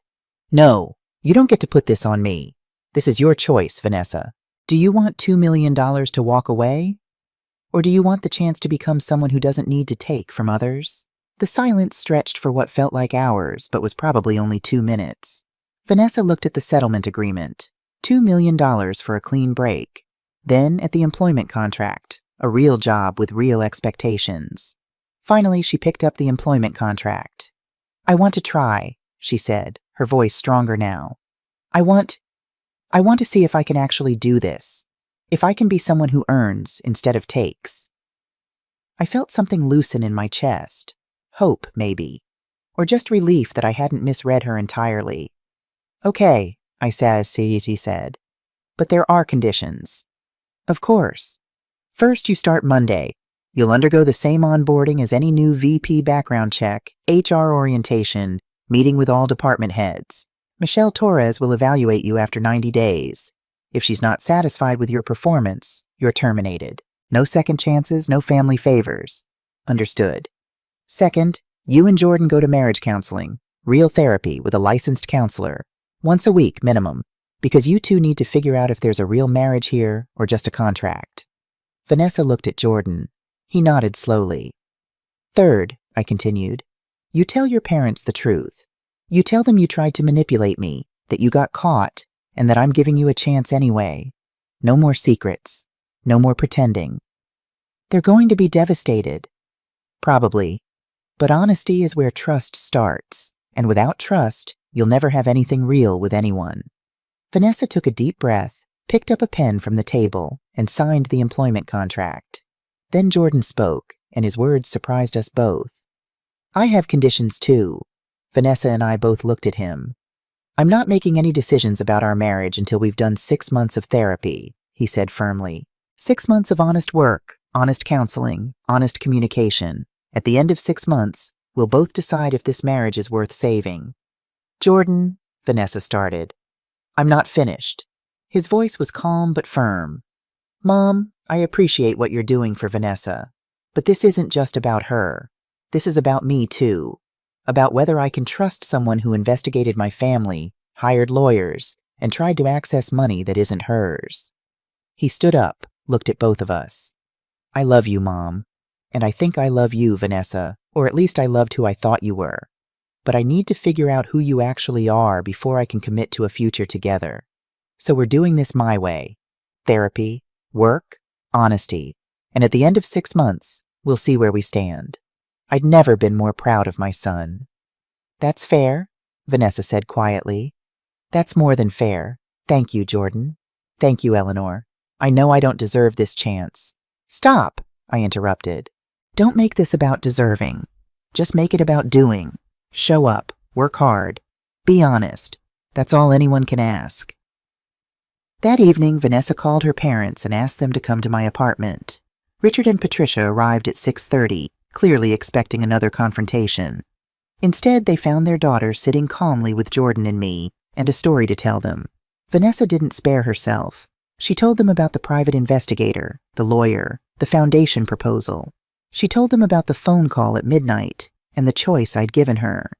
No, you don't get to put this on me. This is your choice, Vanessa. Do you want $2 million to walk away? Or do you want the chance to become someone who doesn't need to take from others? The silence stretched for what felt like hours, but was probably only 2 minutes. Vanessa looked at the settlement agreement. $2 million for a clean break. Then at the employment contract, a real job with real expectations. Finally, she picked up the employment contract. I want to try, she said, her voice stronger now. I want to see if I can actually do this. If I can be someone who earns instead of takes. I felt something loosen in my chest. Hope, maybe. Or just relief that I hadn't misread her entirely. Okay, I said. But there are conditions. Of course. First, you start Monday. You'll undergo the same onboarding as any new VP background check, HR orientation, meeting with all department heads. Michelle Torres will evaluate you after 90 days. If she's not satisfied with your performance, you're terminated. No second chances, no family favors. Understood. Second, you and Jordan go to marriage counseling, real therapy with a licensed counselor, once a week minimum, because you two need to figure out if there's a real marriage here or just a contract. Vanessa looked at Jordan. He nodded slowly. Third, I continued, you tell your parents the truth. You tell them you tried to manipulate me, that you got caught, and that I'm giving you a chance anyway. No more secrets. No more pretending. They're going to be devastated. Probably. But honesty is where trust starts, and without trust, you'll never have anything real with anyone. Vanessa took a deep breath, picked up a pen from the table, and signed the employment contract. Then Jordan spoke, and his words surprised us both. I have conditions too. Vanessa and I both looked at him. I'm not making any decisions about our marriage until we've done 6 months of therapy, he said firmly. 6 months of honest work, honest counseling, honest communication. At the end of 6 months, we'll both decide if this marriage is worth saving. Jordan, Vanessa started. I'm not finished. His voice was calm but firm. Mom, I appreciate what you're doing for Vanessa, but this isn't just about her. This is about me too. about whether I can trust someone who investigated my family, hired lawyers, and tried to access money that isn't hers. He stood up, looked at both of us. I love you, Mom. And I think I love you, Vanessa, or at least I loved who I thought you were. But I need to figure out who you actually are before I can commit to a future together. So we're doing this my way. Therapy, work, honesty, and at the end of 6 months, we'll see where we stand. I'd never been more proud of my son. That's fair, Vanessa said quietly. That's more than fair. Thank you, Jordan. Thank you, Eleanor. I know I don't deserve this chance. Stop, I interrupted. Don't make this about deserving. Just make it about doing. Show up, work hard, be honest. That's all anyone can ask. That evening, Vanessa called her parents and asked them to come to my apartment. Richard and Patricia arrived at 6:30, clearly expecting another confrontation. Instead, they found their daughter sitting calmly with Jordan and me, and a story to tell them. Vanessa didn't spare herself. She told them about the private investigator, the lawyer, the foundation proposal. She told them about the phone call at midnight and the choice I'd given her.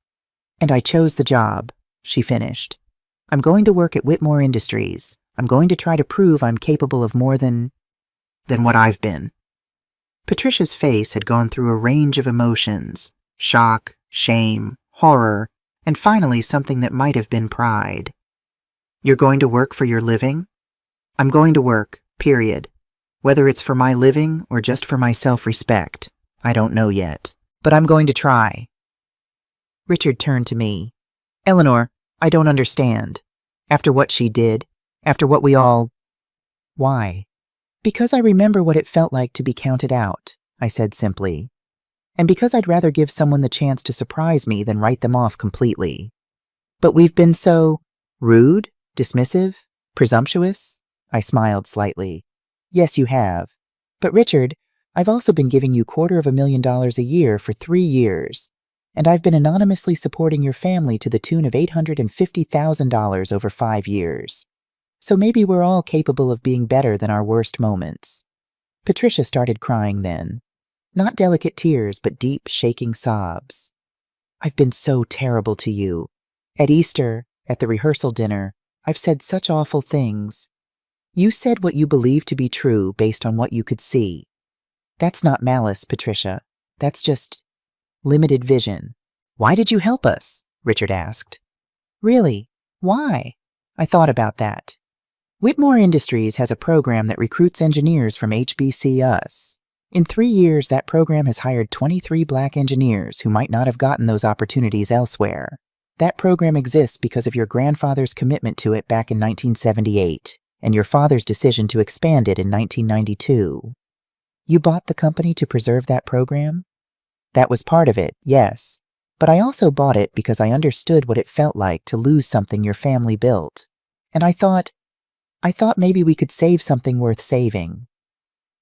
And I chose the job, she finished. I'm going to work at Whitmore Industries. I'm going to try to prove I'm capable of more than what I've been. Patricia's face had gone through a range of emotions: shock, shame, horror, and finally something that might have been pride. You're going to work for your living? I'm going to work, period. Whether it's for my living or just for my self-respect, I don't know yet. But I'm going to try. Richard turned to me. Eleanor, I don't understand. After what she did, after what we all... Why? Because I remember what it felt like to be counted out, I said simply. And because I'd rather give someone the chance to surprise me than write them off completely. But we've been so rude, dismissive, presumptuous, I smiled slightly. Yes, you have. But Richard, I've also been giving you $250,000 a year for 3 years, and I've been anonymously supporting your family to the tune of $850,000 over 5 years. So maybe we're all capable of being better than our worst moments. Patricia started crying then. Not delicate tears, but deep, shaking sobs. I've been so terrible to you. At Easter, at the rehearsal dinner, I've said such awful things. You said what you believed to be true based on what you could see. That's not malice, Patricia. That's just limited vision. Why did you help us? Richard asked. Really? Why? I thought about that. Whitmore Industries has a program that recruits engineers from HBCUs. In 3 years, that program has hired 23 black engineers who might not have gotten those opportunities elsewhere. That program exists because of your grandfather's commitment to it back in 1978, and your father's decision to expand it in 1992. You bought the company to preserve that program? That was part of it, yes. But I also bought it because I understood what it felt like to lose something your family built. And I thought maybe we could save something worth saving.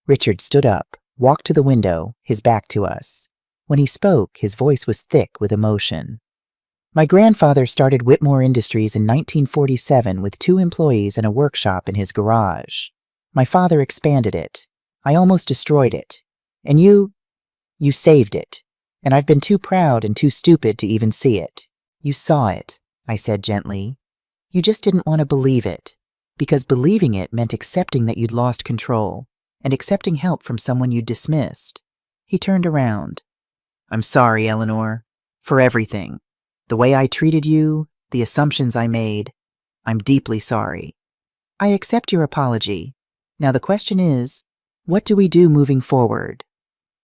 Richard stood up, walked to the window, his back to us. When he spoke, his voice was thick with emotion. My grandfather started Whitmore Industries in 1947 with 2 employees and a workshop in his garage. My father expanded it. I almost destroyed it. And you saved it. And I've been too proud and too stupid to even see it. You saw it, I said gently. You just didn't want to believe it. Because believing it meant accepting that you'd lost control, and accepting help from someone you'd dismissed. He turned around. I'm sorry, Eleanor, for everything. The way I treated you, the assumptions I made. I'm deeply sorry. I accept your apology. Now the question is, what do we do moving forward?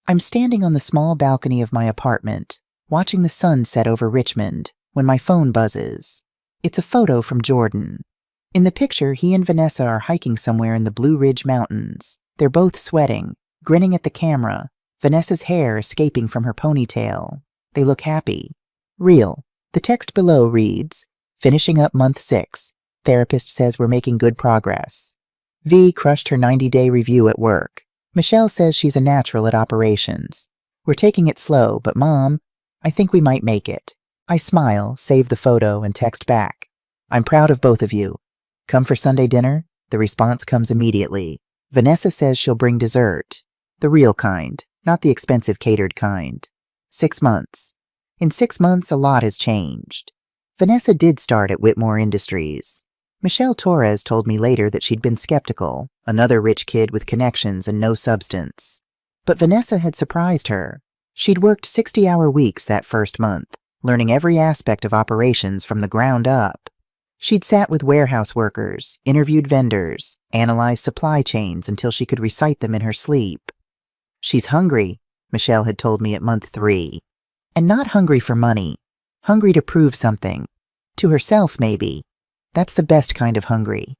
I'm standing on the small balcony of my apartment, watching the sun set over Richmond, when my phone buzzes. It's a photo from Jordan. In the picture, he and Vanessa are hiking somewhere in the Blue Ridge Mountains. They're both sweating, grinning at the camera, Vanessa's hair escaping from her ponytail. They look happy. Real. The text below reads, finishing up month 6. Therapist says we're making good progress. V crushed her 90-day review at work. Michelle says she's a natural at operations. We're taking it slow, but Mom, I think we might make it. I smile, save the photo, and text back. I'm proud of both of you. Come for Sunday dinner? The response comes immediately. Vanessa says she'll bring dessert. The real kind, not the expensive catered kind. 6 months. In 6 months, a lot has changed. Vanessa did start at Whitmore Industries. Michelle Torres told me later that she'd been skeptical, another rich kid with connections and no substance. But Vanessa had surprised her. She'd worked 60-hour weeks that first month, learning every aspect of operations from the ground up. She'd sat with warehouse workers, interviewed vendors, analyzed supply chains until she could recite them in her sleep. She's hungry, Michelle had told me at month 3. And not hungry for money. Hungry to prove something. To herself, maybe. That's the best kind of hungry.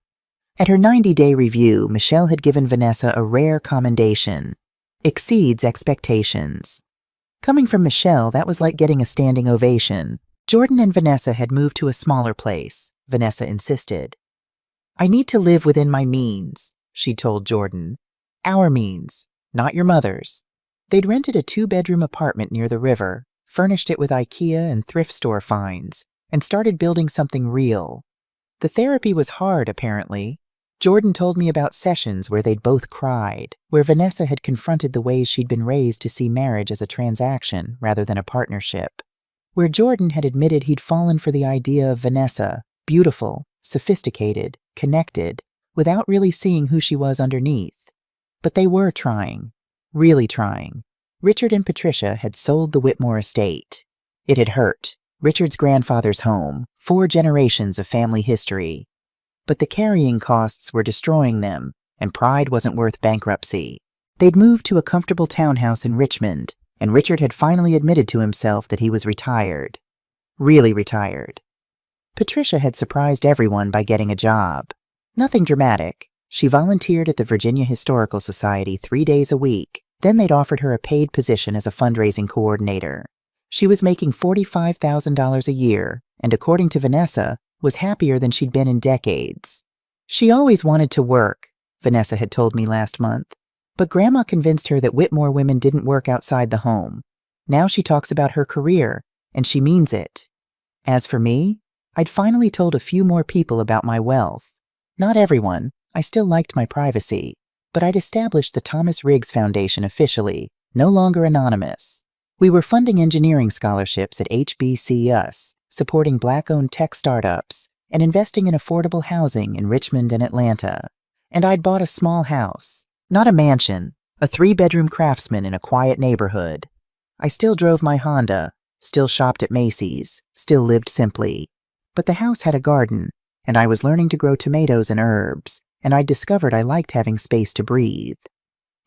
At her 90-day review, Michelle had given Vanessa a rare commendation. Exceeds expectations. Coming from Michelle, that was like getting a standing ovation. Jordan and Vanessa had moved to a smaller place, Vanessa insisted. I need to live within my means, she told Jordan. Our means, not your mother's. They'd rented a 2-bedroom apartment near the river, furnished it with IKEA and thrift store finds, and started building something real. The therapy was hard, apparently. Jordan told me about sessions where they'd both cried, where Vanessa had confronted the ways she'd been raised to see marriage as a transaction rather than a partnership, where Jordan had admitted he'd fallen for the idea of Vanessa, beautiful, sophisticated, connected, without really seeing who she was underneath. But they were trying, really trying. Richard and Patricia had sold the Whitmore estate. It had hurt. Richard's grandfather's home, 4 generations of family history. But the carrying costs were destroying them, and pride wasn't worth bankruptcy. They'd moved to a comfortable townhouse in Richmond, and Richard had finally admitted to himself that he was retired. Really retired. Patricia had surprised everyone by getting a job. Nothing dramatic. She volunteered at the Virginia Historical Society 3 days a week. Then they'd offered her a paid position as a fundraising coordinator. She was making $45,000 a year, and according to Vanessa, was happier than she'd been in decades. She always wanted to work, Vanessa had told me last month, but Grandma convinced her that Whitmore women didn't work outside the home. Now she talks about her career, and she means it. As for me, I'd finally told a few more people about my wealth. Not everyone, I still liked my privacy, but I'd established the Thomas Riggs Foundation officially, no longer anonymous. We were funding engineering scholarships at HBCUs, supporting Black-owned tech startups, and investing in affordable housing in Richmond and Atlanta. And I'd bought a small house, not a mansion, a 3-bedroom Craftsman in a quiet neighborhood. I still drove my Honda, still shopped at Macy's, still lived simply. But the house had a garden, and I was learning to grow tomatoes and herbs, and I'd discovered I liked having space to breathe.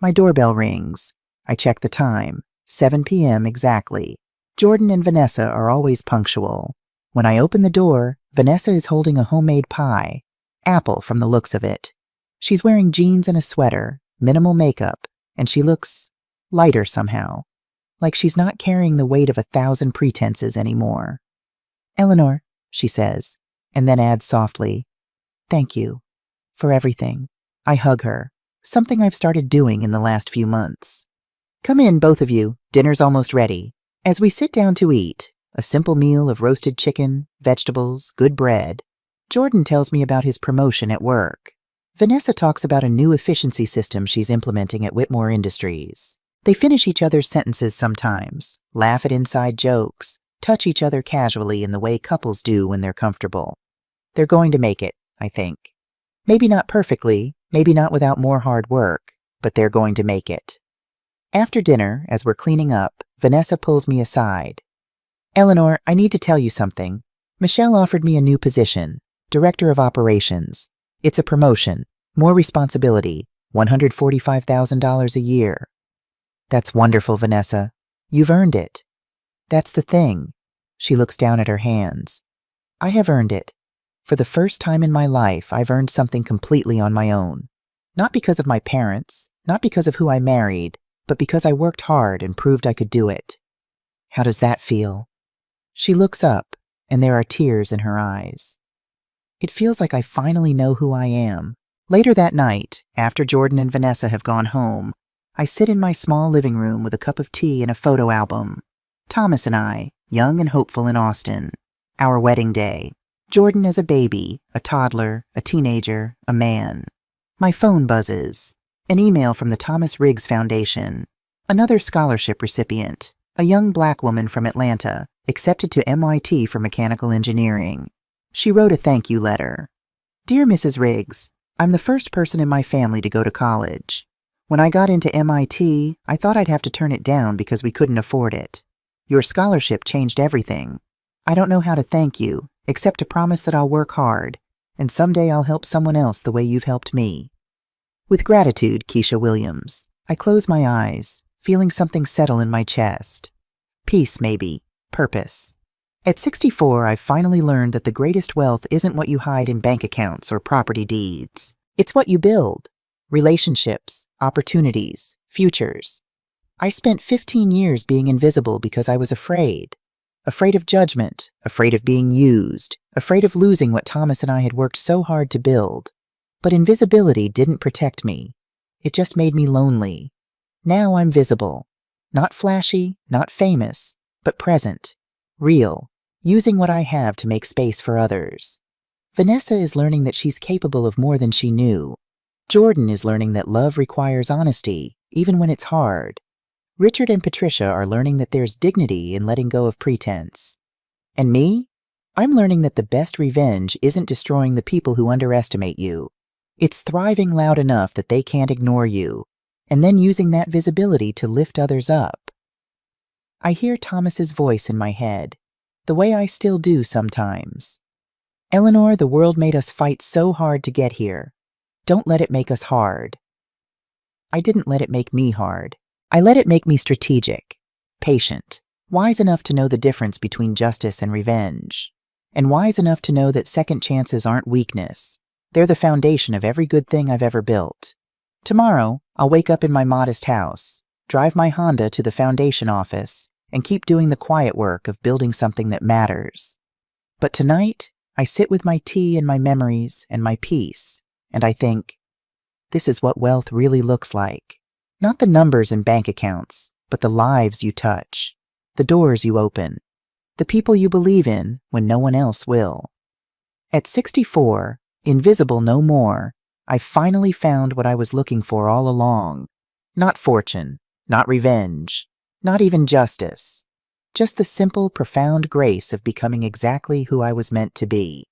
My doorbell rings. I check the time. 7 p.m. exactly. Jordan and Vanessa are always punctual. When I open the door, Vanessa is holding a homemade pie. Apple from the looks of it. She's wearing jeans and a sweater, minimal makeup, and she looks lighter somehow. Like she's not carrying the weight of 1,000 pretenses anymore. Eleanor, she says, and then adds softly, thank you for everything. I hug her, something I've started doing in the last few months. Come in, both of you. Dinner's almost ready. As we sit down to eat, a simple meal of roasted chicken, vegetables, good bread, Jordan tells me about his promotion at work. Vanessa talks about a new efficiency system she's implementing at Whitmore Industries. They finish each other's sentences sometimes, laugh at inside jokes, touch each other casually in the way couples do when they're comfortable. They're going to make it, I think. Maybe not perfectly, maybe not without more hard work, but they're going to make it. After dinner, as we're cleaning up, Vanessa pulls me aside. Eleanor, I need to tell you something. Michelle offered me a new position, Director of Operations. It's a promotion, more responsibility, $145,000 a year. That's wonderful, Vanessa. You've earned it. That's the thing. She looks down at her hands. I have earned it. For the first time in my life, I've earned something completely on my own. Not because of my parents, not because of who I married, but because I worked hard and proved I could do it. How does that feel? She looks up, and there are tears in her eyes. It feels like I finally know who I am. Later that night, after Jordan and Vanessa have gone home, I sit in my small living room with a cup of tea and a photo album. Thomas and I, young and hopeful in Austin. Our wedding day. Jordan as a baby, a toddler, a teenager, a man. My phone buzzes. An email from the Thomas Riggs Foundation. Another scholarship recipient, a young Black woman from Atlanta, accepted to MIT for mechanical engineering. She wrote a thank you letter. Dear Mrs. Riggs, I'm the first person in my family to go to college. When I got into MIT, I thought I'd have to turn it down because we couldn't afford it. Your scholarship changed everything. I don't know how to thank you, except to promise that I'll work hard, and someday I'll help someone else the way you've helped me. With gratitude, Keisha Williams. I close my eyes, feeling something settle in my chest. Peace, maybe. Purpose. At 64, I've finally learned that the greatest wealth isn't what you hide in bank accounts or property deeds. It's what you build. Relationships, opportunities, futures. I spent 15 years being invisible because I was afraid. Afraid of judgment, afraid of being used, afraid of losing what Thomas and I had worked so hard to build. But invisibility didn't protect me. It just made me lonely. Now I'm visible. Not flashy, not famous, but present. Real. Using what I have to make space for others. Vanessa is learning that she's capable of more than she knew. Jordan is learning that love requires honesty, even when it's hard. Richard and Patricia are learning that there's dignity in letting go of pretense. And me? I'm learning that the best revenge isn't destroying the people who underestimate you. It's thriving loud enough that they can't ignore you, and then using that visibility to lift others up. I hear Thomas's voice in my head, the way I still do sometimes. Eleanor, the world made us fight so hard to get here. Don't let it make us hard. I didn't let it make me hard. I let it make me strategic, patient, wise enough to know the difference between justice and revenge, and wise enough to know that second chances aren't weakness. They're the foundation of every good thing I've ever built. Tomorrow, I'll wake up in my modest house, drive my Honda to the foundation office, and keep doing the quiet work of building something that matters. But tonight, I sit with my tea and my memories and my peace, and I think, this is what wealth really looks like. Not the numbers in bank accounts, but the lives you touch, the doors you open, the people you believe in when no one else will. At 64, invisible no more, I finally found what I was looking for all along. Not fortune, not revenge, not even justice. Just the simple, profound grace of becoming exactly who I was meant to be.